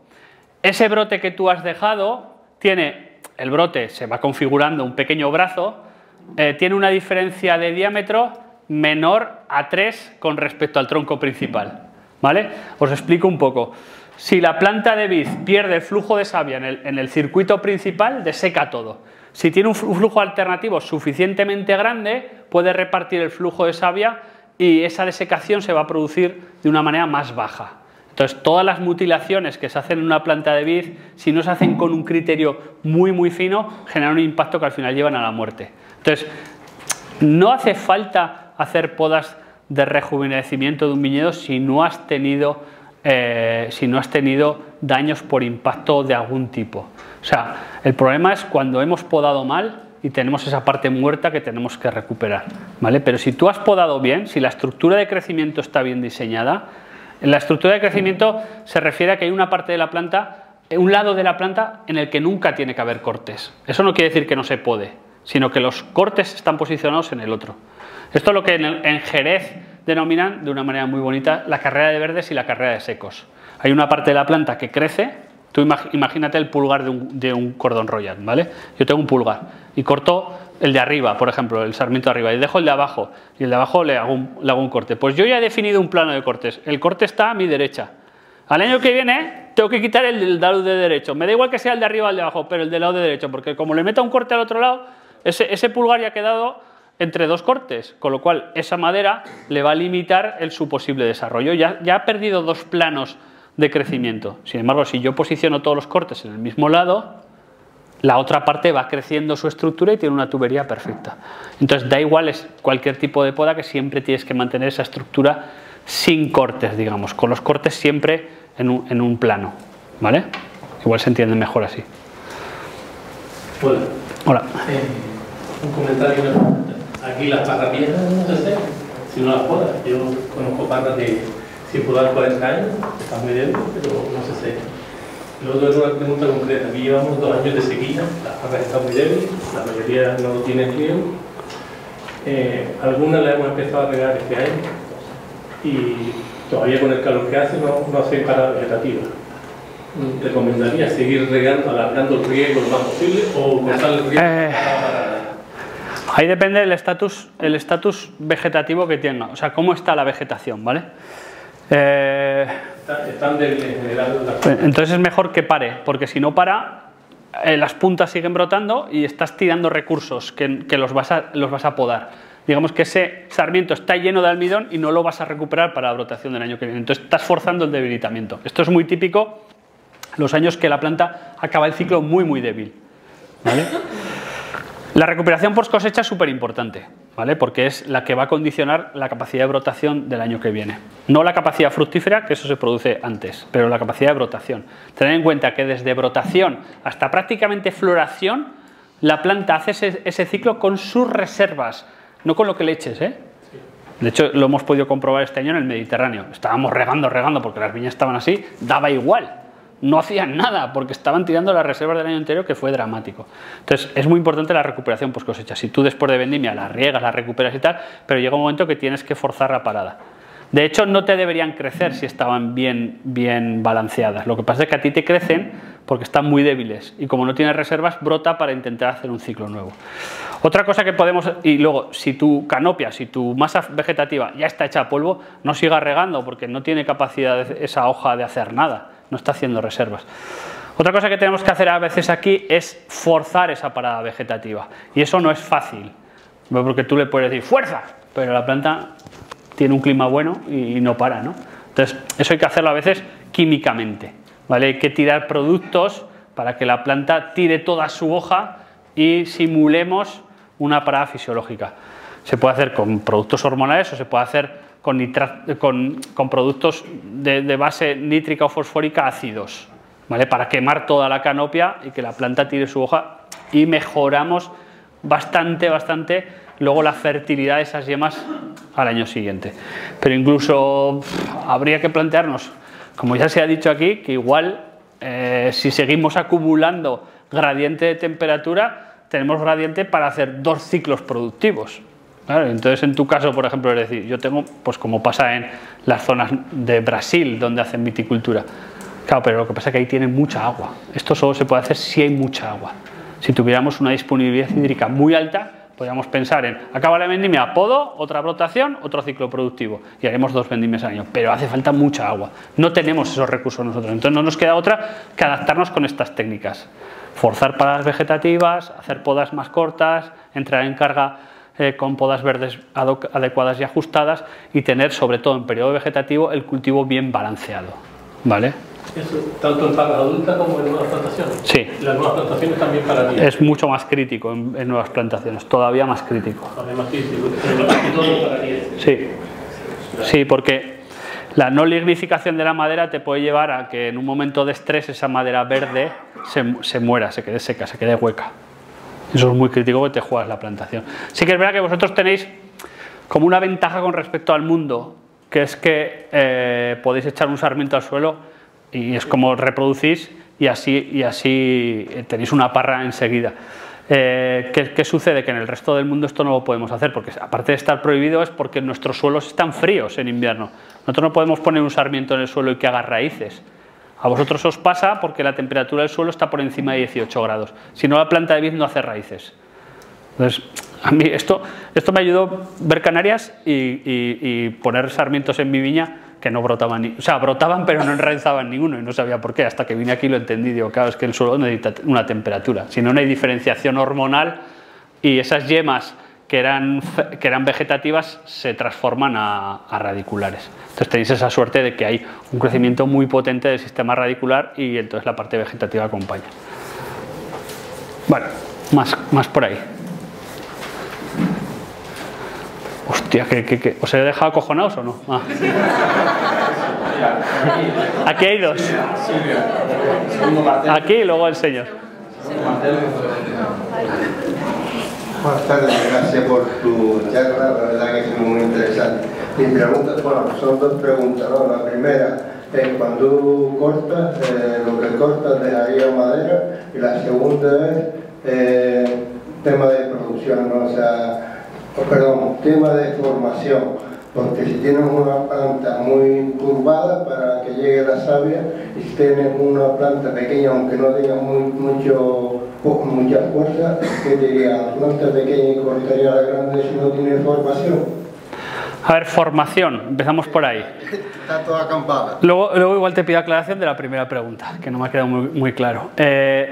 A: ese brote que tú has dejado el brote se va configurando un pequeño brazo, tiene una diferencia de diámetro menor a 3 con respecto al tronco principal. ¿Vale? Os explico un poco. Si la planta de vid pierde el flujo de savia en el circuito principal, deseca todo. Si tiene un flujo alternativo suficientemente grande, puede repartir el flujo de savia y esa desecación se va a producir de una manera más baja. Entonces, todas las mutilaciones que se hacen en una planta de vid, si no se hacen con un criterio muy, muy fino, generan un impacto que al final llevan a la muerte. Entonces, no hace falta hacer podas de rejuvenecimiento de un viñedo si no has tenido daños por impacto de algún tipo. O sea, el problema es cuando hemos podado mal y tenemos esa parte muerta que tenemos que recuperar, ¿vale? Pero si tú has podado bien, si la estructura de crecimiento está bien diseñada, la estructura de crecimiento se refiere a que hay una parte de la planta, un lado de la planta en el que nunca tiene que haber cortes. Eso no quiere decir que no se pode, sino que los cortes están posicionados en el otro. Esto es lo que en Jerez denominan de una manera muy bonita la carrera de verdes y la carrera de secos. Hay una parte de la planta que crece, tú imagínate el pulgar de un cordón royal, ¿vale? Yo tengo un pulgar y corto el de arriba, por ejemplo, el sarmiento de arriba, y dejo el de abajo, y el de abajo le hago un corte. Pues yo ya he definido un plano de cortes, el corte está a mi derecha. Al año que viene tengo que quitar el del lado de derecho, me da igual que sea el de arriba o el de abajo, pero el del lado de derecho, porque como le meta un corte al otro lado, ese pulgar ya ha quedado entre dos cortes, con lo cual esa madera le va a limitar su posible desarrollo. Ya ha perdido dos planos de crecimiento. Sin embargo, si yo posiciono todos los cortes en el mismo lado, la otra parte va creciendo su estructura y tiene una tubería perfecta. Entonces da igual cualquier tipo de poda, que siempre tienes que mantener esa estructura sin cortes, digamos, con los cortes siempre en un plano, ¿vale? Igual se entiende mejor así.
D: Hola.
A: Hola.
D: Un comentario, una pregunta. Aquí las parras viejas no se sé si no las podas. Yo conozco parras de sin podar 40 años, están muy débiles, pero no se sé. Luego es una pregunta concreta. Aquí llevamos 2 años de sequía, las parras están muy débiles, la mayoría no tienen riego. Algunas las hemos empezado a regar este año y todavía con el calor que hace no hacen parada vegetativa. ¿Recomendaría seguir regando, alargando el riego lo más posible o cortar el riego para
A: ahí depende del estatus vegetativo que tenga, o sea, cómo está la vegetación, ¿vale?
D: están débiles en general?
A: Entonces es mejor que pare, porque si no para, las puntas siguen brotando y estás tirando recursos que los vas a podar. Digamos que ese sarmiento está lleno de almidón y no lo vas a recuperar para la brotación del año que viene. Entonces estás forzando el debilitamiento. Esto es muy típico los años que la planta acaba el ciclo muy, muy débil, ¿vale? La recuperación post cosecha es súper importante, ¿vale? Porque es la que va a condicionar la capacidad de brotación del año que viene. No la capacidad fructífera, que eso se produce antes, pero la capacidad de brotación. Tened en cuenta que desde brotación hasta prácticamente floración, la planta hace ese ciclo con sus reservas, no con lo que le eches, ¿eh? De hecho, lo hemos podido comprobar este año en el Mediterráneo. Estábamos regando, porque las viñas estaban así, daba igual. No hacían nada porque estaban tirando las reservas del año anterior, que fue dramático. Entonces es muy importante la recuperación post cosecha. Si tú después de vendimia las riegas, las recuperas y tal, pero llega un momento que tienes que forzar la parada. De hecho, no te deberían crecer si estaban bien balanceadas. Lo que pasa es que a ti te crecen porque están muy débiles y como no tienes reservas, brota para intentar hacer un ciclo nuevo. Otra cosa que podemos, y luego si tu canopia, si tu masa vegetativa ya está hecha a polvo, no sigas regando porque no tiene capacidad esa hoja de hacer nada. No está haciendo reservas. Otra cosa que tenemos que hacer a veces aquí es forzar esa parada vegetativa. Y eso no es fácil, porque tú le puedes decir ¡fuerza! Pero la planta tiene un clima bueno y no para, ¿no? Entonces, eso hay que hacerlo a veces químicamente, ¿vale? Hay que tirar productos para que la planta tire toda su hoja y simulemos una parada fisiológica. Se puede hacer con productos hormonales o se puede hacer con productos de base nítrica o fosfórica ácidos, ¿vale? Para quemar toda la canopia y que la planta tire su hoja y mejoramos bastante luego la fertilidad de esas yemas al año siguiente. Pero incluso habría que plantearnos, como ya se ha dicho aquí, que igual si seguimos acumulando gradiente de temperatura, tenemos gradiente para hacer 2 ciclos productivos. Claro, entonces en tu caso, por ejemplo, es decir, yo tengo, pues como pasa en las zonas de Brasil donde hacen viticultura, claro, pero lo que pasa es que ahí tienen mucha agua. Esto solo se puede hacer si hay mucha agua. Si tuviéramos una disponibilidad hídrica muy alta, podríamos pensar en, acaba la vendimia, podo, otra brotación, otro ciclo productivo, y haremos 2 vendimias al año, pero hace falta mucha agua. No tenemos esos recursos nosotros, entonces no nos queda otra que adaptarnos con estas técnicas. Forzar paradas vegetativas, hacer podas más cortas, entrar en carga con podas verdes adecuadas y ajustadas, y tener, sobre todo en periodo vegetativo, el cultivo bien balanceado, ¿vale?
D: Eso, tanto en parras adultas como en nuevas plantaciones.
A: Sí.
D: Las nuevas plantaciones también para ti.
A: Es mucho más crítico en nuevas plantaciones, todavía más crítico.
D: Todavía más crítico, pero casi todo para ti.
A: Sí, sí, porque la no lignificación de la madera te puede llevar a que en un momento de estrés esa madera verde se muera, se quede seca, se quede hueca. Eso es muy crítico porque te juegas la plantación. Sí que es verdad que vosotros tenéis como una ventaja con respecto al mundo, que es que podéis echar un sarmiento al suelo y es como reproducís y así tenéis una parra enseguida. ¿Qué sucede? Que en el resto del mundo esto no lo podemos hacer, porque aparte de estar prohibido es porque nuestros suelos están fríos en invierno. Nosotros no podemos poner un sarmiento en el suelo y que haga raíces. A vosotros os pasa porque la temperatura del suelo está por encima de 18 grados. Si no, la planta de vid no hace raíces. Entonces, a mí esto me ayudó a ver Canarias y poner sarmientos en mi viña que no brotaban, o sea, brotaban pero no enraizaban ninguno y no sabía por qué. Hasta que vine aquí lo entendí. Digo, claro, es que el suelo necesita una temperatura. Si no, no hay diferenciación hormonal y esas yemas que eran vegetativas se transforman a radiculares. Entonces tenéis esa suerte de que hay un crecimiento muy potente del sistema radicular y entonces la parte vegetativa acompaña. Bueno, más por ahí. Hostia, ¿os he dejado acojonados o no? Ah. Aquí hay 2. Aquí y luego el señor.
E: Buenas tardes, gracias por tu charla, la verdad que es muy interesante. Mi pregunta, bueno, son 2 preguntas, ¿no? La primera es cuando cortas, lo que cortas dejaría madera, y la segunda es tema de producción, ¿no? O sea, perdón, tema de formación, porque si tienes una planta muy curvada para que llegue la savia, y si tienes una planta pequeña, aunque no tenga mucha fuerza, ¿qué diría? La planta pequeña y cortaría la grande si no tiene formación.
A: A ver, formación, empezamos por ahí.
E: Está toda acampada.
A: Luego igual te pido aclaración de la primera pregunta, que no me ha quedado muy claro.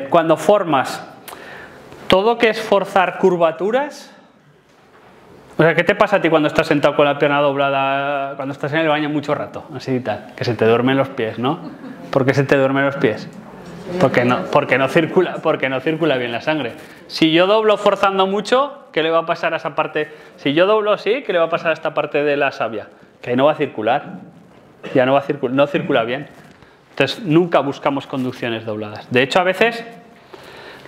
A: Cuando formas, todo que es forzar curvaturas, o sea, ¿qué te pasa a ti cuando estás sentado con la pierna doblada, cuando estás en el baño mucho rato, así y tal? Que se te duermen los pies, ¿no? ¿Por qué se te duermen los pies? Porque no circula bien la sangre. Si yo doblo forzando mucho, ¿qué le va a pasar a esa parte? Si yo doblo así, ¿qué le va a pasar a esta parte de la savia? Que ahí no va a circular. Ya no va a circular, no circula bien. Entonces, nunca buscamos conducciones dobladas. De hecho, a veces,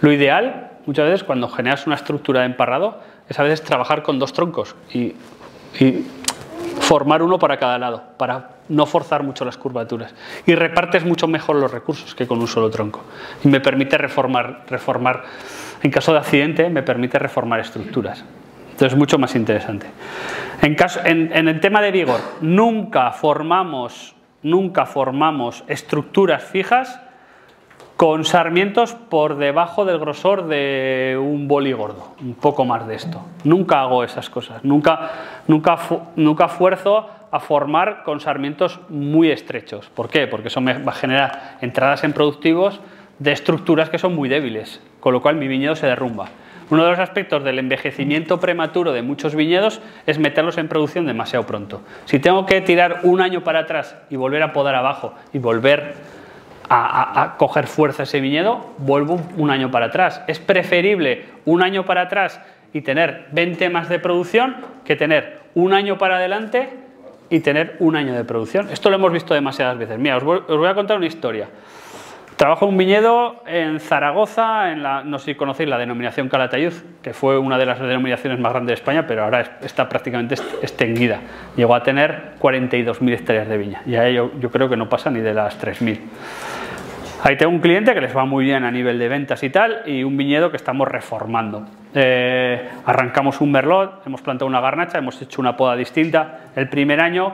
A: lo ideal, muchas veces, cuando generas una estructura de emparrado, es a veces trabajar con 2 troncos y formar uno para cada lado, para no forzar mucho las curvaturas. Y repartes mucho mejor los recursos que con un solo tronco. Y me permite reformar en caso de accidente, me permite reformar estructuras. Entonces es mucho más interesante. En el tema de vigor, nunca formamos estructuras fijas con sarmientos por debajo del grosor de un boli gordo, un poco más de esto. Nunca hago esas cosas, nunca fuerzo a formar con sarmientos muy estrechos. ¿Por qué? Porque eso me va a generar entradas en productivos de estructuras que son muy débiles, con lo cual mi viñedo se derrumba. Uno de los aspectos del envejecimiento prematuro de muchos viñedos es meterlos en producción demasiado pronto. Si tengo que tirar un año para atrás y volver a podar abajo y volver a coger fuerza ese viñedo, vuelvo un año para atrás. Es preferible un año para atrás y tener 20 más de producción que tener un año para adelante y tener un año de producción. Esto lo hemos visto demasiadas veces. Mira, os voy a contar una historia. Trabajo en un viñedo en Zaragoza, no sé si conocéis la denominación Calatayud, que fue una de las denominaciones más grandes de España, pero ahora está prácticamente extinguida. Llegó a tener 42.000 hectáreas de viña, y ahí yo creo que no pasa ni de las 3.000. Ahí tengo un cliente que les va muy bien a nivel de ventas y tal, y un viñedo que estamos reformando. Arrancamos un merlot, hemos plantado una garnacha, hemos hecho una poda distinta. El primer año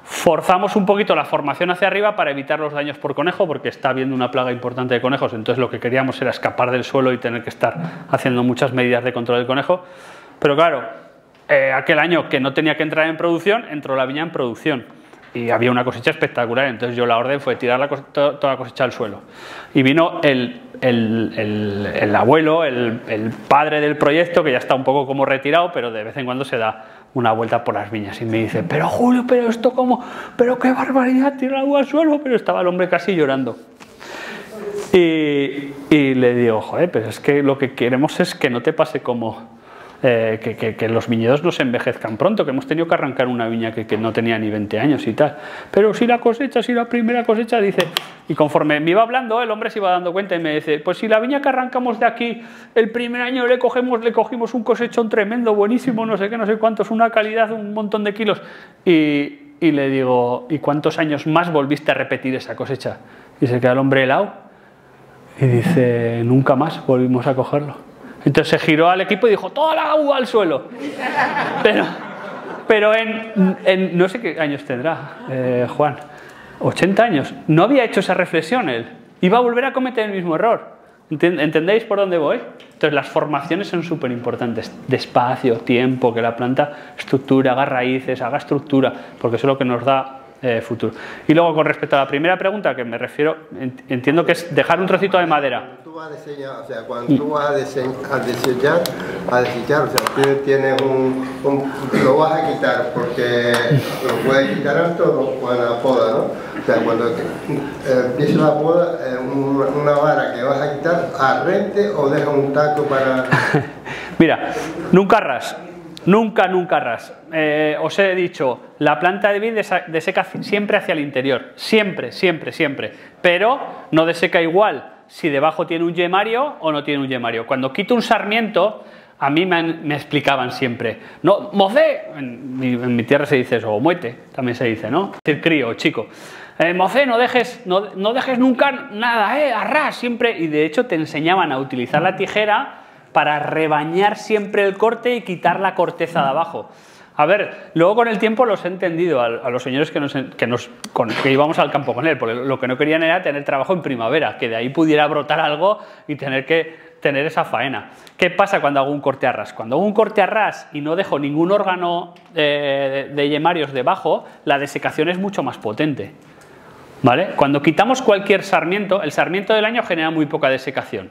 A: forzamos un poquito la formación hacia arriba para evitar los daños por conejo, porque está habiendo una plaga importante de conejos, entonces lo que queríamos era escapar del suelo y tener que estar haciendo muchas medidas de control del conejo. Pero claro, aquel año que no tenía que entrar en producción, entró la viña en producción y había una cosecha espectacular, entonces yo la orden fue tirar toda la cosecha al suelo. Y vino el abuelo, el padre del proyecto, que ya está un poco como retirado, pero de vez en cuando se da una vuelta por las viñas y me dice: pero Julio, pero esto cómo, pero qué barbaridad, tirar agua al suelo. Pero estaba el hombre casi llorando. Y le digo: joder, pero es que lo que queremos es que no te pase como que los viñedos no se envejezcan pronto, que hemos tenido que arrancar una viña que no tenía ni 20 años y tal. Pero si la cosecha, si la primera cosecha, dice... Y conforme me iba hablando, el hombre se iba dando cuenta y me dice: pues si la viña que arrancamos de aquí, el primer año le cogimos un cosechón tremendo, buenísimo, no sé qué, no sé cuántos, una calidad, un montón de kilos. Y le digo: ¿y cuántos años más volviste a repetir esa cosecha? Y se queda el hombre helado y dice: nunca más volvimos a cogerlo. Entonces se giró al equipo y dijo: toda la agua al suelo. Pero en no sé qué años tendrá Juan, 80 años. No había hecho esa reflexión él. Iba a volver a cometer el mismo error. ¿Entendéis por dónde voy? Entonces las formaciones son súper importantes. Despacio, tiempo, que la planta estructura, haga raíces, haga estructura, porque eso es lo que nos da futuro. Y luego, con respecto a la primera pregunta, que me refiero, entiendo que es dejar un trocito de madera.
E: Tú vas a diseñar, o sea, cuando tú vas a desechar, o sea, tú tienes lo vas a quitar, porque lo puedes quitar todo con la poda, ¿no? O sea, cuando empieza la poda, una vara que vas a quitar, ¿arrente o deja un taco para...?
A: Mira, nunca ras. Nunca ras. Os he dicho, la planta de vid deseca siempre hacia el interior. Siempre. Pero no deseca igual si debajo tiene un yemario o no tiene un yemario. Cuando quito un sarmiento, a mí me explicaban siempre: no, mocé, en mi tierra se dice eso, o muete, también se dice, ¿no? Es decir, crío o chico. Mocé, no dejes nunca nada, arras siempre. Y de hecho te enseñaban a utilizar la tijera para rebañar siempre el corte y quitar la corteza de abajo. A ver, luego con el tiempo los he entendido a los señores que íbamos al campo con él, porque lo que no querían era tener trabajo en primavera, que de ahí pudiera brotar algo y tener que tener esa faena. ¿Qué pasa cuando hago un corte a ras? Cuando hago un corte a ras y no dejo ningún órgano de yemarios debajo, la desecación es mucho más potente, ¿vale? Cuando quitamos cualquier sarmiento, el sarmiento del año genera muy poca desecación.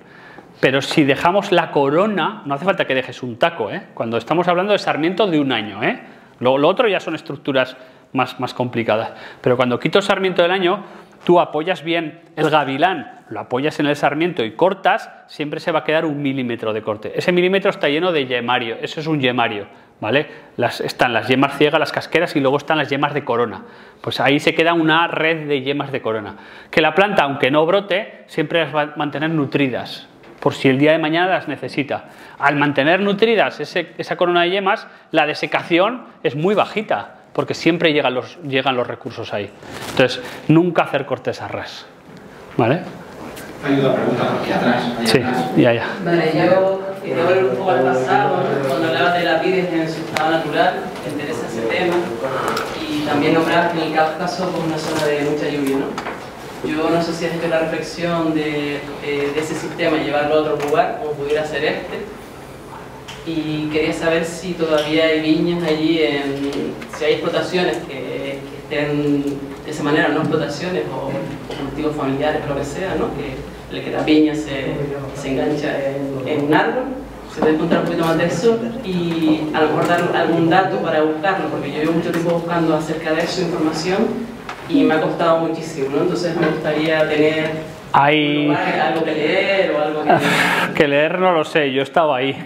A: Pero si dejamos la corona, no hace falta que dejes un taco, ¿eh? Cuando estamos hablando de sarmiento de un año, ¿eh? Lo otro ya son estructuras más complicadas. Pero cuando quito el sarmiento del año, tú apoyas bien el gavilán, lo apoyas en el sarmiento y cortas, siempre se va a quedar 1 milímetro de corte. Ese milímetro está lleno de yemario, eso es un yemario, ¿vale? Están las yemas ciegas, las casqueras, y luego están las yemas de corona. Pues ahí se queda una red de yemas de corona. Que la planta, aunque no brote, siempre las va a mantener nutridas, por si el día de mañana las necesita. Al mantener nutridas esa corona de yemas, la desecación es muy bajita, porque siempre llegan los recursos ahí. Entonces, nunca hacer cortes a ras, ¿vale?
B: Hay una pregunta aquí atrás.
A: Sí, ya.
F: Vale, yo quería volver un poco al pasado, ¿no? Cuando hablabas de la vid en su estado natural, me interesa ese tema, y también nombrabas que en el Cáucaso como una zona de mucha lluvia, ¿no? Yo no sé si has hecho la reflexión de ese sistema y llevarlo a otro lugar, como pudiera ser este. Y quería saber si todavía hay viñas allí, si hay explotaciones que estén de esa manera, no explotaciones o cultivos familiares, lo que sea, ¿no? Que la viña se engancha en un árbol. Se puede encontrar un poquito más de eso y a lo mejor dar algún dato para buscarlo, porque yo llevo mucho tiempo buscando acerca de eso información y me ha costado muchísimo, ¿no? Entonces me gustaría tener algo que leer o algo que...
A: Que leer no lo sé, yo he estado ahí,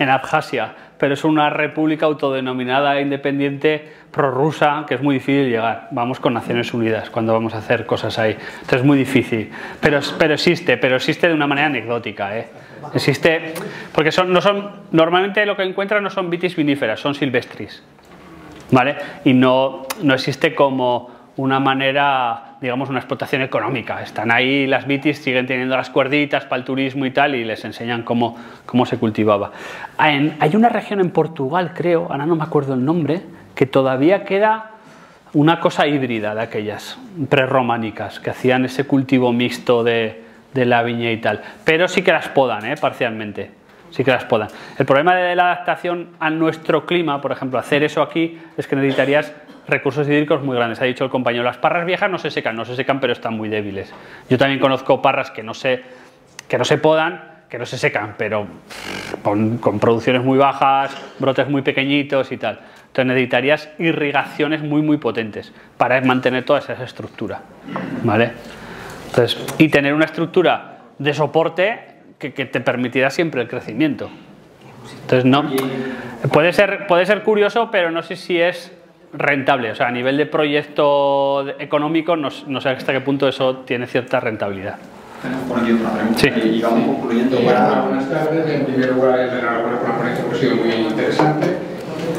A: en Abjasia, pero es una república autodenominada independiente prorrusa que es muy difícil llegar. Vamos con Naciones Unidas cuando vamos a hacer cosas ahí. Entonces es muy difícil. Pero existe de una manera anecdótica, ¿eh? Existe, porque normalmente lo que encuentran no son vitis viníferas, son silvestris, ¿vale? Y no existe como una manera, digamos, una explotación económica. Están ahí las vitis, siguen teniendo las cuerditas para el turismo y tal, y les enseñan cómo se cultivaba. Hay una región en Portugal, creo, ahora no me acuerdo el nombre, que todavía queda una cosa híbrida de aquellas prerrománicas, que hacían ese cultivo mixto de la viña y tal. Pero sí que las podan, parcialmente. Sí que las podan. El problema de la adaptación a nuestro clima, por ejemplo, hacer eso aquí, es que necesitarías recursos hídricos muy grandes. Ha dicho el compañero, las parras viejas no se secan, pero están muy débiles. Yo también conozco parras que no se podan, que no se secan, pero con producciones muy bajas, brotes muy pequeñitos y tal. Entonces necesitarías irrigaciones muy potentes para mantener toda esa estructura, ¿vale? Entonces, y tener una estructura de soporte que te permitirá siempre el crecimiento. Entonces, no puede ser curioso, pero no sé si es rentable. O sea, a nivel de proyecto económico, no sé hasta qué punto eso tiene cierta rentabilidad.
B: Tenemos por aquí otra pregunta.
A: Sí.
B: Y vamos concluyendo para...
G: Buenas tardes. En primer lugar, enhorabuena por la ponencia, que ha sido muy interesante.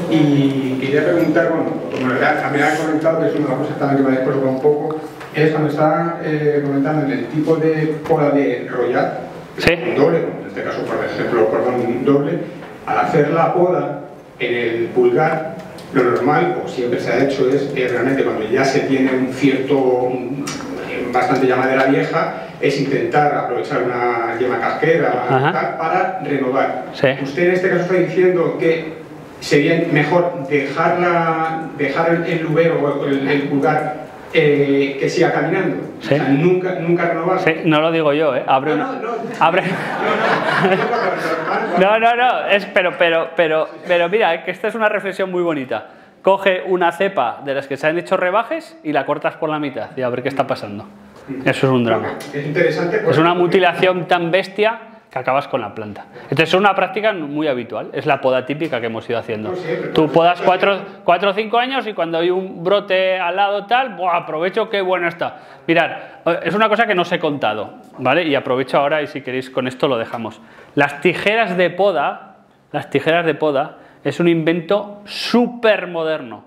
G: Y quería preguntar, como también ha comentado, que es una de las cosas también que me ha después un poco, es cuando está comentando en el tipo de poda de rollar,
A: ¿Sí?
G: doble, en este caso, por ejemplo, doble, al hacer la poda en el pulgar, lo normal, o siempre se ha hecho, es realmente cuando ya se tiene un cierto, bastante ya madera vieja, es intentar aprovechar una yema casquera para renovar.
A: Sí.
G: Usted en este caso está diciendo que sería mejor dejar el lubero o el pulgar que siga caminando,
A: sí.
G: O sea, nunca renovar.
A: Sí, no lo digo yo, abre una... Abre... pero mira, que esta es una reflexión muy bonita. Coge una cepa de las que se han hecho rebajes y la cortas por la mitad y a ver qué está pasando. Eso es un drama.
G: Es interesante.
A: Es una mutilación tan bestia que acabas con la planta. Entonces es una práctica muy habitual, es la poda típica que hemos ido haciendo. Tú podas 4 o 5 años y cuando hay un brote al lado tal, ¡buah! Aprovecho, qué bueno está. Mirad, es una cosa que no os he contado, ¿vale? Y aprovecho ahora y si queréis con esto lo dejamos. Las tijeras de poda es un invento súper moderno,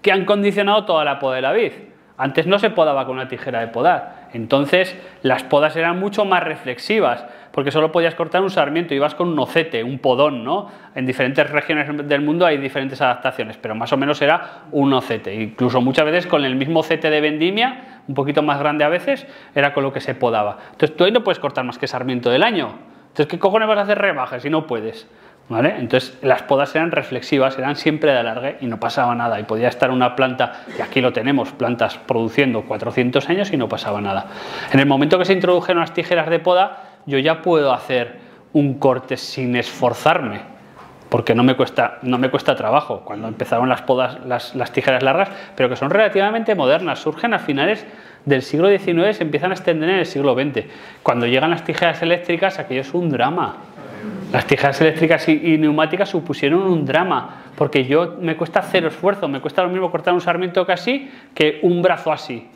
A: que han condicionado toda la poda de la vid. Antes no se podaba con una tijera de podar, entonces las podas eran mucho más reflexivas, porque solo podías cortar un sarmiento, ibas con un ocete, un podón, ¿no? En diferentes regiones del mundo hay diferentes adaptaciones, pero más o menos era un ocete, incluso muchas veces con el mismo ocete de vendimia, un poquito más grande a veces, era con lo que se podaba. Entonces tú ahí no puedes cortar más que sarmiento del año, entonces ¿qué cojones vas a hacer rebajes si no puedes? ¿Vale? Entonces las podas eran reflexivas, eran siempre de alargue y no pasaba nada y podía estar una planta, y aquí lo tenemos, plantas produciendo 400 años y no pasaba nada. En el momento que se introdujeron las tijeras de poda, yo ya puedo hacer un corte sin esforzarme, porque no me cuesta trabajo. Cuando empezaron las podas, las tijeras largas, pero que son relativamente modernas, surgen a finales del siglo XIX, se empiezan a extender en el siglo XX. Cuando llegan las tijeras eléctricas, aquello es un drama. Las tijeras eléctricas y neumáticas supusieron un drama, porque me cuesta cero esfuerzo, me cuesta lo mismo cortar un sarmiento casi que un brazo así.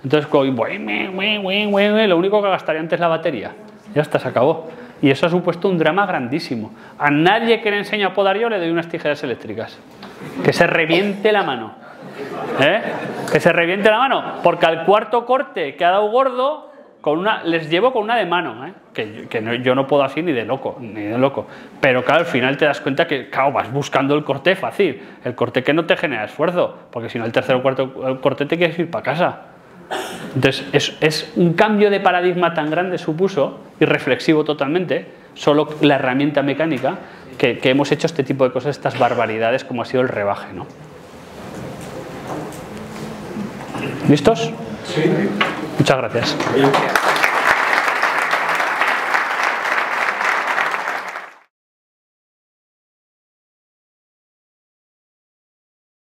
A: Entonces, lo único que gastaría antes es la batería. Ya está, se acabó. Y eso ha supuesto un drama grandísimo. A nadie que le enseñe a podar yo le doy unas tijeras eléctricas. Que se reviente la mano. Que se reviente la mano, porque al cuarto corte que ha dado gordo, les llevo con una de mano, yo no puedo así ni de loco, pero claro, al final te das cuenta que vas buscando el corte fácil, el corte que no te genera esfuerzo, porque si no el tercer o cuarto corte te quieres ir para casa. Entonces es un cambio de paradigma tan grande supuso, y reflexivo totalmente, solo la herramienta mecánica, que hemos hecho este tipo de cosas, estas barbaridades como ha sido el rebaje, ¿no? ¿Listos?
G: Sí.
A: Muchas gracias.